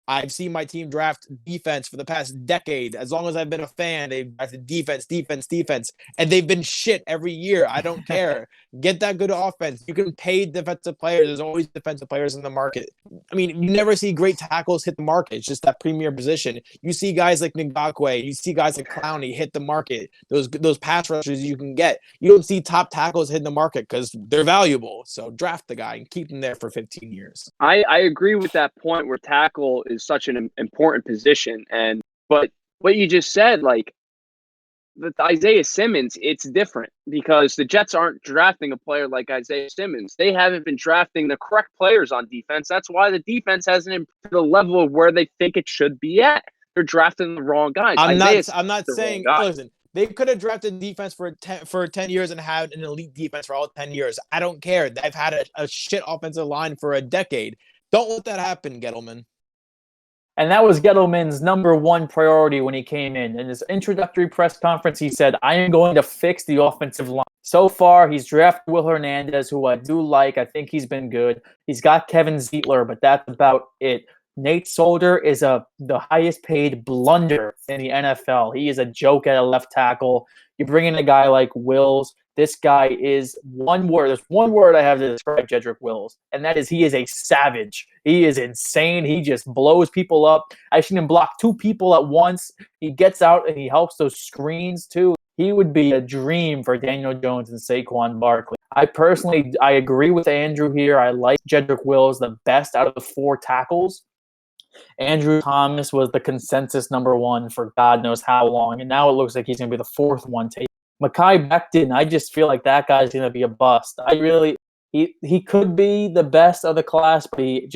I've seen my team draft defense for the past decade. As long as I've been a fan, they've drafted defense, and they've been shit every year. I don't care. Get that good offense. You can pay defensive players. There's always defensive players in the market. I mean, you never see great tackles hit the market. It's just that premier position. You see guys like Ngakwe. You see guys like Clowney hit the market. Those pass rushers you can get. You don't see top tackles hit the market because they're valuable. So draft the guy and keep him there for 15 years. I agree with that point where tackle is such an important position. But what you just said, like with Isaiah Simmons, it's different because the Jets aren't drafting a player like Isaiah Simmons. They haven't been drafting the correct players on defense. That's why the defense hasn't improved to the level of where they think it should be at. They're drafting the wrong guys. I'm not saying, listen, they could have drafted defense for 10 years and had an elite defense for all 10 years. I don't care. They've had a shit offensive line for a decade. Don't let that happen, Gettleman. And that was Gettleman's number 1 priority when he came in. In his introductory press conference, he said, I am going to fix the offensive line. So far, he's drafted Will Hernandez, who I do like. I think he's been good. He's got Kevin Zeitler, but that's about it. Nate Solder is the highest paid blunder in the NFL. He is a joke at a left tackle. You bring in a guy like Wills. This guy is one word. There's one word I have to describe Jedrick Wills, and that is he is a savage. He is insane. He just blows people up. I've seen him block 2 people at once. He gets out and he helps those screens too. He would be a dream for Daniel Jones and Saquon Barkley. I agree with Andrew here. I like Jedrick Wills the best out of the 4 tackles. Andrew Thomas was the consensus number 1 for God knows how long, and now it looks like he's going to be the 4th one taken. Mekhi Becton, I just feel like that guy's going to be a bust. He could be the best of the class, but he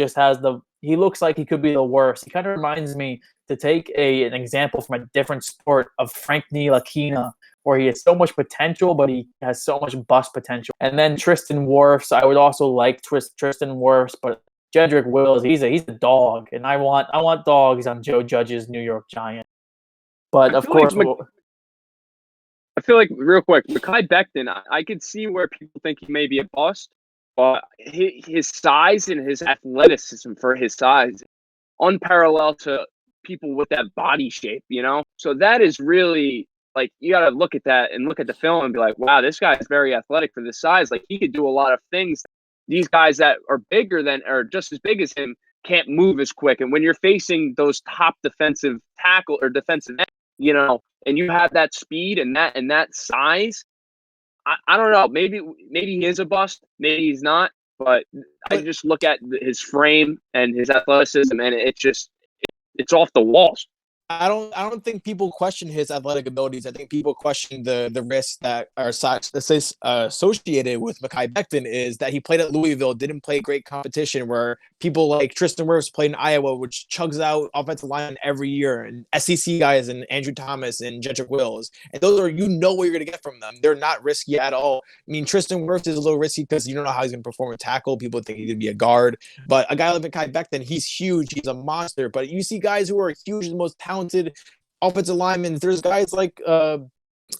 looks like he could be the worst. He kind of reminds me, to take an example from a different sport, of Frank Ntilikina, where he has so much potential, but he has so much bust potential. And then Tristan Wirfs, I would also like Tristan Wirfs, but Jedrick Wills, he's a dog, and I want dogs on Joe Judge's New York Giants. But of course, I feel like, real quick, Mekhi Becton, I could see where people think he may be a bust, but his size and his athleticism for his size, unparalleled to people with that body shape, you know? So that is really, like, you got to look at that and look at the film and be like, wow, this guy is very athletic for this size. Like, he could do a lot of things. These guys that are bigger than, or just as big as him, can't move as quick. And when you're facing those top defensive tackle or defensive end, you know, and you have that speed and that size, I don't know. Maybe he is a bust. Maybe he's not. But I just look at his frame and his athleticism, and it's off the walls. I don't think people question his athletic abilities. I think people question the risks that are associated with Mekhi Becton, is that he played at Louisville, didn't play great competition, where people like Tristan Wirfs played in Iowa, which chugs out offensive linemen every year, and SEC guys and Andrew Thomas and Jedrick Wills. And those are, what you're going to get from them. They're not risky at all. I mean, Tristan Wirfs is a little risky because you don't know how he's going to perform a tackle. People think he's going to be a guard. But a guy like Mekhi Becton, he's huge. He's a monster. But you see guys who are huge, the most talented offensive linemen. There's guys like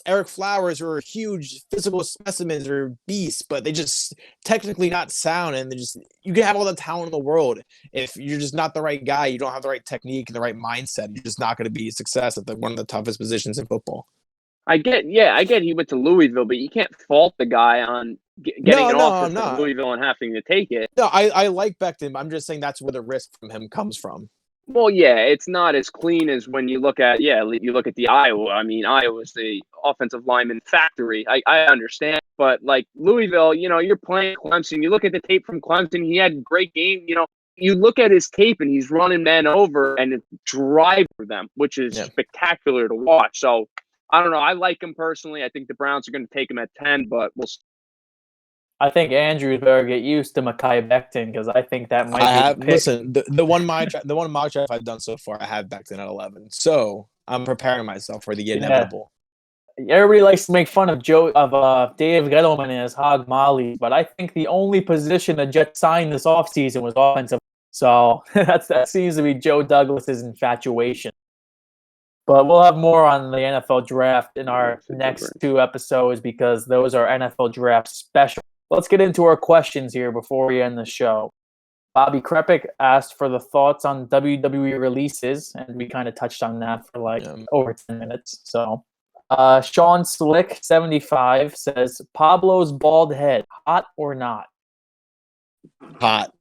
Eric Flowers who are huge physical specimens or beasts, but they just technically not sound, and you can have all the talent in the world. If you're just not the right guy, you don't have the right technique and the right mindset, you're just not going to be a success at one of the toughest positions in football. I get he went to Louisville, but you can't fault the guy on getting an offer from Louisville and having to take it. No, I like Becton. I'm just saying that's where the risk from him comes from. Well, yeah, it's not as clean as when you look at the Iowa. I mean, Iowa's the offensive lineman factory. I understand, but like Louisville, you're playing Clemson. You look at the tape from Clemson; he had a great game. You look at his tape and he's running men over and drive for them, which is spectacular to watch. So I don't know. I like him personally. I think the Browns are going to take him at 10, but we'll see. I think Andrews better get used to Mekhi Becton because I think that might be the one mock draft I've done so far, I have Becton at 11. So I'm preparing myself for the inevitable. Everybody likes to make fun of Dave Gettleman and his hog molly, but I think the only position the Jets signed this offseason was offensive. So that seems to be Joe Douglas's infatuation. But we'll have more on the NFL draft in our next 2 episodes because those are NFL draft special. Let's get into our questions here before we end the show. Bobby Krepik asked for the thoughts on WWE releases, and we kind of touched on that for over 10 minutes. So, Sean Slick 75 says, Pablo's bald head, hot or not? Hot.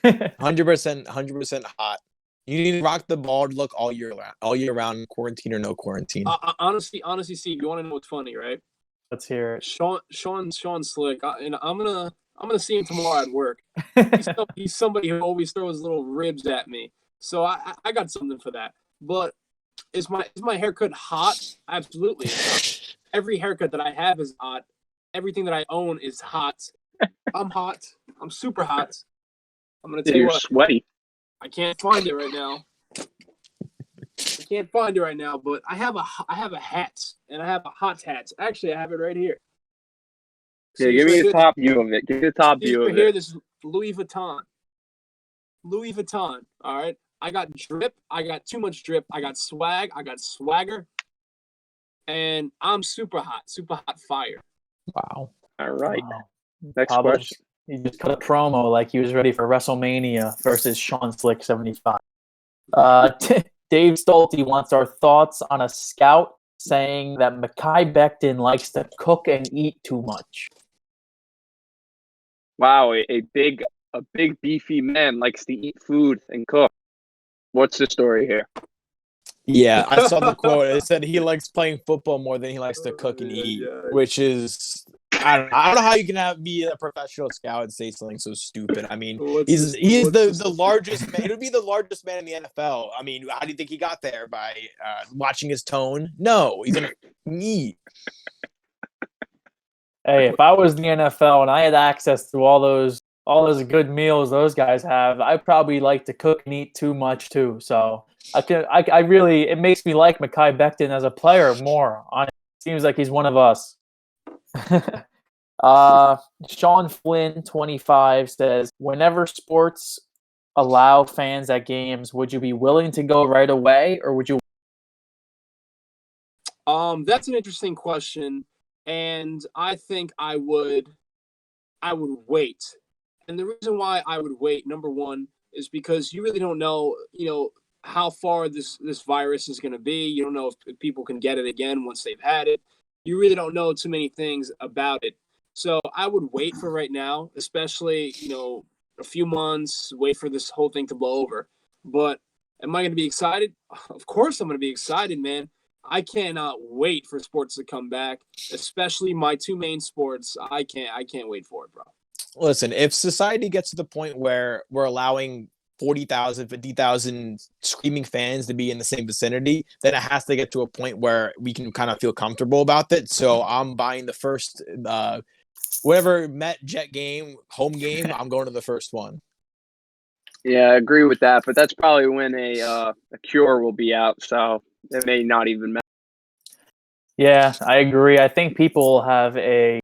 100% hot. You need to rock the bald look all year round, quarantine or no quarantine. Honestly, Steve, you want to know what's funny, right? Let's hear it. Sean Slick, and I'm gonna see him tomorrow at work. He's somebody who always throws little ribs at me, so I got something for that. But is my haircut hot? Absolutely. Every haircut that I have is hot. Everything that I own is hot. I'm hot. I'm super hot. I'm gonna tell you what. You're sweaty. I can't find it right now. But I have a hat, and I have a hot hat. Actually, I have it right here. Yeah, give me the top view of it. Give me the top view of it. Here, this is Louis Vuitton. All right. I got drip. I got too much drip. I got swag. I got swagger. And I'm super hot fire. Wow. All right. Wow. Next question. He just cut a promo like he was ready for WrestleMania versus Sean Slick 75. Dave Stolte wants our thoughts on a scout saying that Mekhi Becton likes to cook and eat too much. Wow, a big beefy man likes to eat food and cook. What's the story here? Yeah, I saw the quote. It said he likes playing football more than he likes to cook and eat, which is I don't know how you can be a professional scout and say something so stupid. I mean, he's the largest man. It would be the largest man in the NFL. I mean, how do you think he got there? By watching his tone? No, he's gonna eat. Hey, if I was the NFL and I had access to all those good meals those guys have, I probably like to cook and eat too much too. So I really, it makes me like Mekhi Becton as a player more. Seems like he's one of us. Sean Flynn 25 says, whenever sports allow fans at games, would you be willing to go right away, or would you? That's an interesting question, and I think I would wait. And the reason why I would wait, number one, is because you really don't know, how far this virus is going to be. You don't know if people can get it again once they've had it. You really don't know too many things about it. So I would wait for right now, especially, a few months, wait for this whole thing to blow over. But am I going to be excited? Of course I'm going to be excited, man. I cannot wait for sports to come back, especially my two main sports. I can't wait for it, bro. Listen, if society gets to the point where we're allowing 40,000, 50,000 screaming fans to be in the same vicinity, then it has to get to a point where we can kind of feel comfortable about it. So I'm buying the first, whatever Jet game, home game, I'm going to the first one. Yeah, I agree with that, but that's probably when a cure will be out, so it may not even matter. Yeah, I agree. I think people have a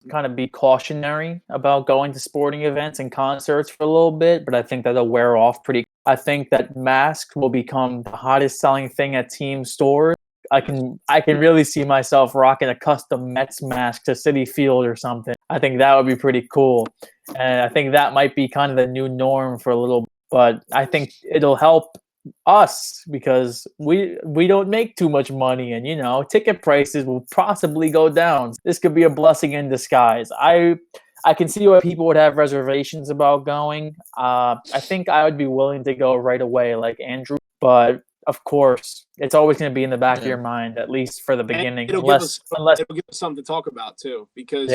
kind of be cautionary about going to sporting events and concerts for a little bit, but I think that'll wear off pretty. I think that masks will become the hottest selling thing at team stores. I can really see myself rocking a custom Mets mask to Citi Field or something. I think that would be pretty cool, and I think that might be kind of the new norm for a little. But I think it'll help us because we don't make too much money, and ticket prices will possibly go down. This could be a blessing in disguise. I can see why people would have reservations about going. I think I would be willing to go right away, like Andrew, but of course, it's always going to be in the back of your mind, at least for the beginning. It'll give us something to talk about too, because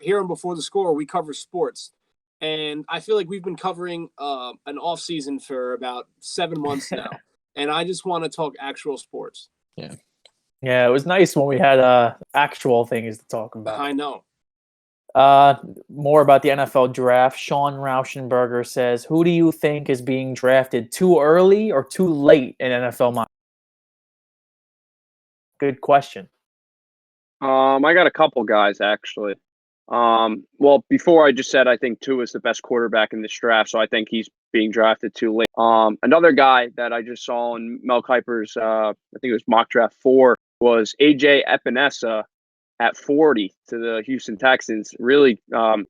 here on Before the Score, we cover sports, and I feel like we've been covering an off season for about 7 months now, and I just want to talk actual sports. Yeah, it was nice when we had actual things to talk about. I know. More about the NFL draft. Sean Rauschenberger says, who do you think is being drafted too early or too late in NFL mock? Good question. I got a couple guys actually. Well, before I just said I think Tua is the best quarterback in this draft, so I think he's being drafted too late. Another guy that I just saw in Mel Kiper's, I think it was mock draft 4, was AJ Epinesa at 40 to the Houston Texans. Really,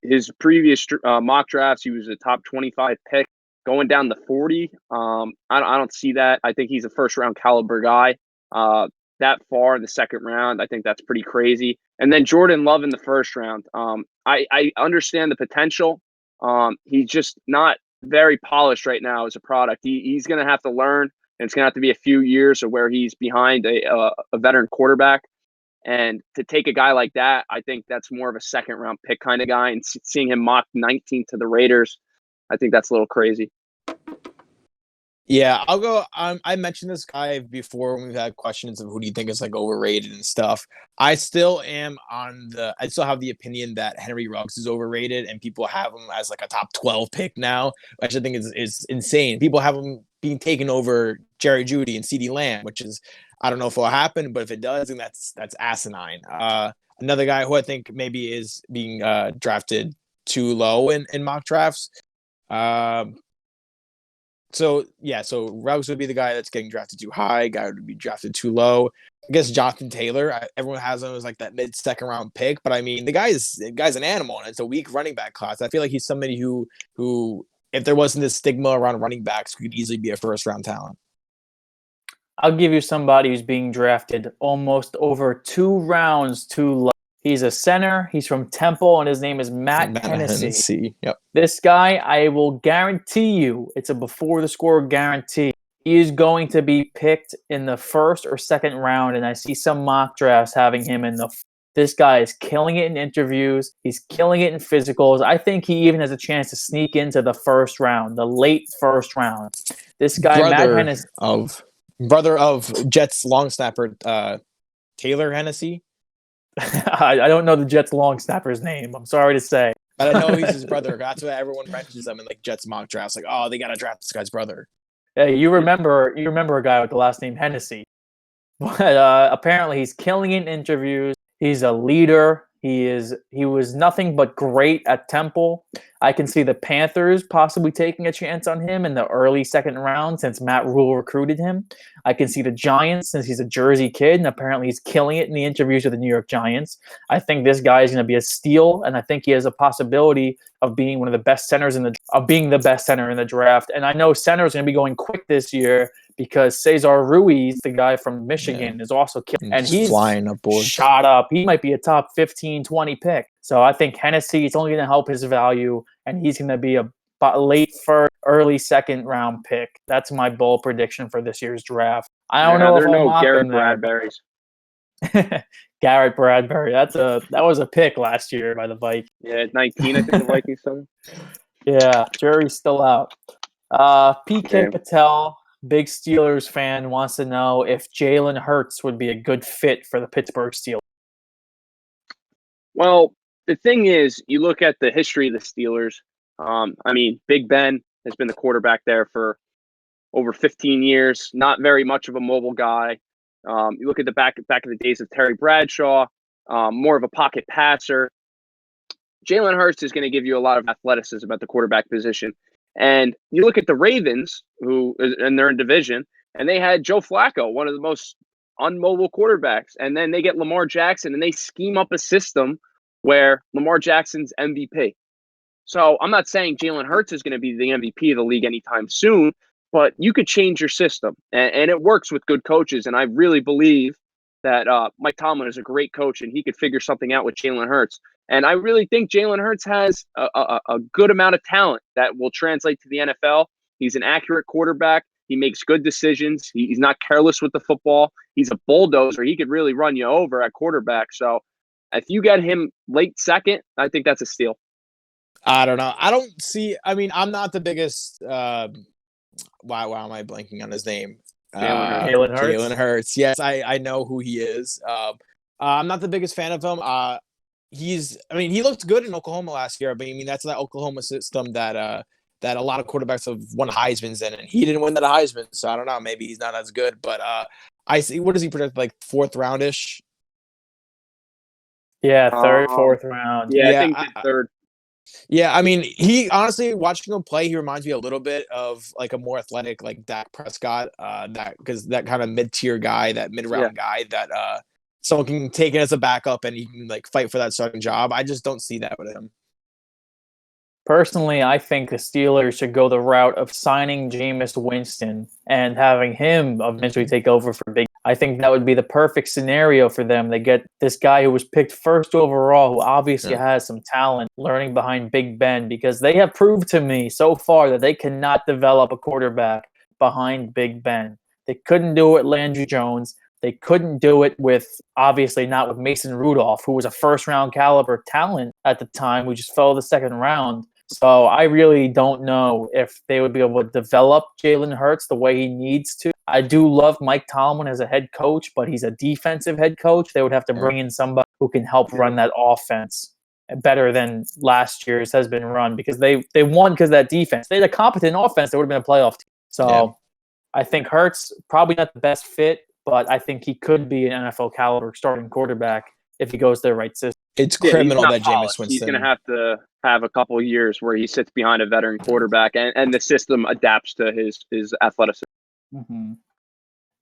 his previous mock drafts, he was a top 25 pick. Going down to 40, I don't see that. I think he's a first-round caliber guy. That far in the second round, I think that's pretty crazy. And then Jordan Love in the first round. I understand the potential. He's just not very polished right now as a product. He's going to have to learn, and it's going to have to be a few years of where he's behind a veteran quarterback. And to take a guy like that, I think that's more of a second round pick kind of guy. And seeing him mock 19th to the Raiders, I think that's a little crazy. Yeah, I'll go. I mentioned this guy before when we've had questions of who do you think is like overrated and stuff. I still have the opinion that Henry Ruggs is overrated, and people have him as like a top 12 pick now, which I think is insane. People have him being taken over Jerry Jeudy and CeeDee Lamb, which is, I don't know if it'll happen, but if it does, then that's asinine. Another guy who I think maybe is being drafted too low in mock drafts. So Ruggs would be the guy that's getting drafted too high. Guy would be drafted too low. I guess Jonathan Taylor. Everyone has him as like that mid-second round pick, but I mean the guy's an animal, and it's a weak running back class. I feel like he's somebody who if there wasn't this stigma around running backs, could easily be a first round talent. I'll give you somebody who's being drafted almost over 2 rounds too low. He's a center. He's from Temple, and his name is Matt Hennessy. Yep. This guy, I will guarantee you, it's a Before the Score guarantee. He is going to be picked in the first or second round, and I see some mock drafts having him in the. This guy is killing it in interviews. He's killing it in physicals. I think he even has a chance to sneak into the first round, the late first round. This guy, Matt Hennessy, brother of Jets long snapper Taylor Hennessy. I don't know the Jets long snapper's name. I'm sorry to say. But I know he's his brother. That's why everyone mentions them in like Jets mock drafts. Like, oh, they got to draft this guy's brother. Yeah, you remember a guy with the last name Hennessy. But apparently he's killing it in interviews. He's a leader. He was nothing but great at Temple. I can see the Panthers possibly taking a chance on him in the early second round since Matt Rule recruited him. I can see the Giants since he's a Jersey kid, and apparently he's killing it in the interviews with the New York Giants. I think this guy is going to be a steal, and I think he has a possibility of being one of the best centers being the best center in the draft. And I know center is going to be going quick this year because Cesar Ruiz, the guy from Michigan, is also killing, and he's flying aboard. Shot up. He might be a top 15, 20 pick. So I think Hennessy is only going to help his value, and he's going to be a late first, early second round pick. That's my bold prediction for this year's draft. I don't know if I'll mock Garrett him there. Bradbury's. Garrett Bradbury. That was a pick last year by the Vikings. Yeah, 19, I think the Vikings son. Yeah, jury's still out. PK Patel, big Steelers fan, wants to know if Jalen Hurts would be a good fit for the Pittsburgh Steelers. Well, the thing is, you look at the history of the Steelers. I mean, Big Ben has been the quarterback there for over 15 years. Not very much of a mobile guy. You look at the back of the days of Terry Bradshaw, more of a pocket passer. Jalen Hurts is going to give you a lot of athleticism at the quarterback position. And you look at the Ravens, and they're in division, and they had Joe Flacco, one of the most unmobile quarterbacks. And then they get Lamar Jackson, and they scheme up a system where Lamar Jackson's MVP. So I'm not saying Jalen Hurts is going to be the MVP of the league anytime soon, but you could change your system, and it works with good coaches. And I really believe that Mike Tomlin is a great coach, and he could figure something out with Jalen Hurts. And I really think Jalen Hurts has a good amount of talent that will translate to the NFL. He's an accurate quarterback. He makes good decisions. He's not careless with the football. He's a bulldozer. He could really run you over at quarterback. So if you get him late second, I think that's a steal. I don't know. I don't see. I mean, I'm not the biggest. Why am I blanking on his name? Jalen Hurts. Yes, I know who he is. I'm not the biggest fan of him. He looked good in Oklahoma last year, but I mean, that's that Oklahoma system that a lot of quarterbacks have won Heisman's in, and he didn't win that Heisman. So I don't know. Maybe he's not as good, but I see. What does he project? Like fourth roundish? Yeah, third, fourth round. Yeah, I think third. Yeah, I mean, he honestly, watching him play, he reminds me a little bit of like a more athletic, like Dak Prescott. That kind of mid-tier guy, that mid-round guy that someone can take it as a backup and he can like fight for that starting job. I just don't see that with him. Personally, I think the Steelers should go the route of signing Jameis Winston and having him eventually take over for Big. I think that would be the perfect scenario for them. They get this guy who was picked first overall, who obviously has some talent, learning behind Big Ben, because they have proved to me so far that they cannot develop a quarterback behind Big Ben. They couldn't do it with Landry Jones. They couldn't do it with, obviously not with Mason Rudolph, who was a first-round caliber talent at the time, who just fell the second round. So I really don't know if they would be able to develop Jalen Hurts the way he needs to. I do love Mike Tomlin as a head coach, but he's a defensive head coach. They would have to bring in somebody who can help run that offense better than last year's has been run, because they won because of that defense. They had a competent offense. They would have been a playoff team. So I think Hurts probably not the best fit, but I think he could be an NFL caliber starting quarterback if he goes to the right system. It's criminal that Jameis Winston. He's going to have a couple of years where he sits behind a veteran quarterback, and the system adapts to his athleticism. Mm-hmm.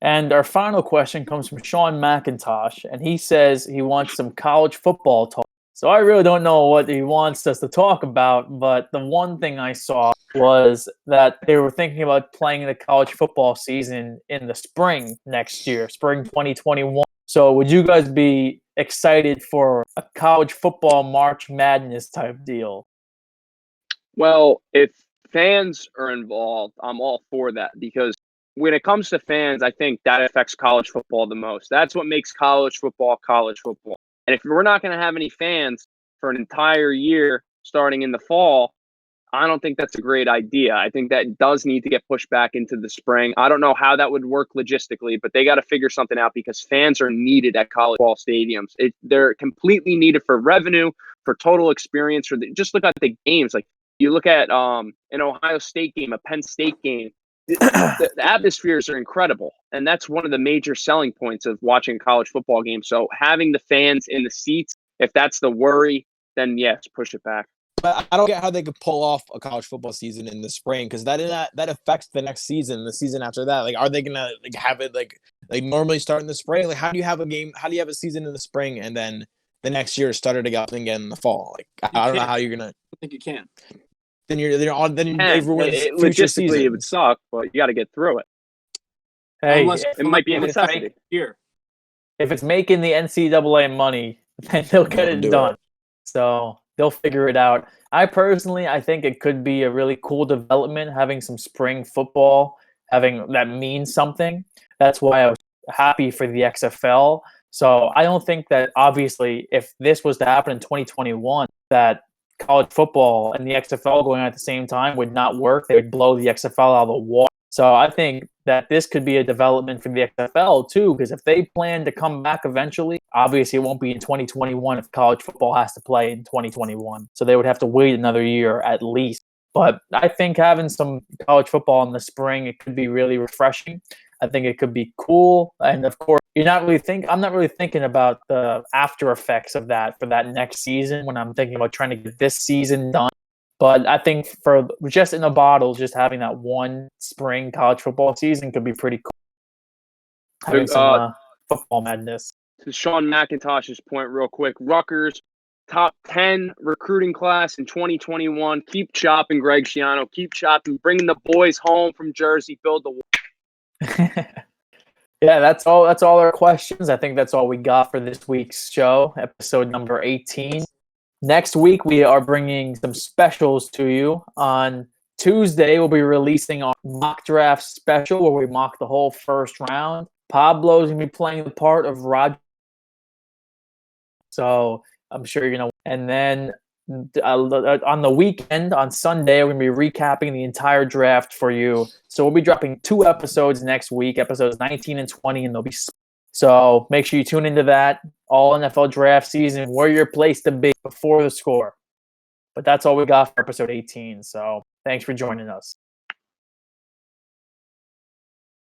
And our final question comes from Sean McIntosh, and he says he wants some college football talk. So I really don't know what he wants us to talk about, but the one thing I saw was that they were thinking about playing the college football season in the spring next year, spring 2021. So would you guys be excited for a college football March Madness type deal? Well, if fans are involved, I'm all for that, because when it comes to fans, I think that affects college football the most. That's what makes college football college football. And if we're not going to have any fans for an entire year starting in the fall, I don't think that's a great idea. I think that does need to get pushed back into the spring. I don't know how that would work logistically, but they got to figure something out, because fans are needed at college ball stadiums. They're completely needed for revenue, for total experience. Just look at the games. Like you look at an Ohio State game, a Penn State game. The atmospheres are incredible, and that's one of the major selling points of watching a college football game. So having the fans in the seats, if that's the worry, then yes, push it back. But I don't get how they could pull off a college football season in the spring, because that affects the next season, the season after that. Like, are they gonna have it like normally start in the spring? Like, how do you have a game? How do you have a season in the spring and then the next year start it again in the fall? Like, I don't know how you're gonna. I think you can. Then they've ruined future logistically seasons. It would suck, but you got to get through it. Hey, it might be a necessity. Here, if it's making the NCAA money, then they'll get it done. So they'll figure it out. I think it could be a really cool development, having some spring football, having that means something. That's why I was happy for the XFL. So I don't think that, obviously, if this was to happen in 2021, that college football and the XFL going on at the same time would not work. They would blow the XFL out of the water. So I think that this could be a development for the XFL too, because if they plan to come back eventually, obviously it won't be in 2021 if college football has to play in 2021. So they would have to wait another year at least. But I think having some college football in the spring, it could be really refreshing. I think it could be cool. And of course, I'm not really thinking about the after effects of that for that next season when I'm thinking about trying to get this season done. But I think for just in a bottle, just having that one spring college football season could be pretty cool. Having some football madness. To Sean McIntosh's point real quick, Rutgers top 10 recruiting class in 2021. Keep chopping, Greg Schiano. Keep chopping, bringing the boys home from Jersey. Build the Yeah, that's all our questions. I think that's all we got for this week's show, episode number 18. Next week, we are bringing some specials to you. On Tuesday, we'll be releasing our mock draft special where we mock the whole first round. Pablo's going to be playing the part of Roger. So I'm sure you're going to. And then on the weekend, on Sunday, we're going to be recapping the entire draft for you. So we'll be dropping 2 episodes next week, episodes 19 and 20, and they'll be. So make sure you tune into that. All NFL draft season, where your place to be before the score. But that's all we got for episode 18. So thanks for joining us.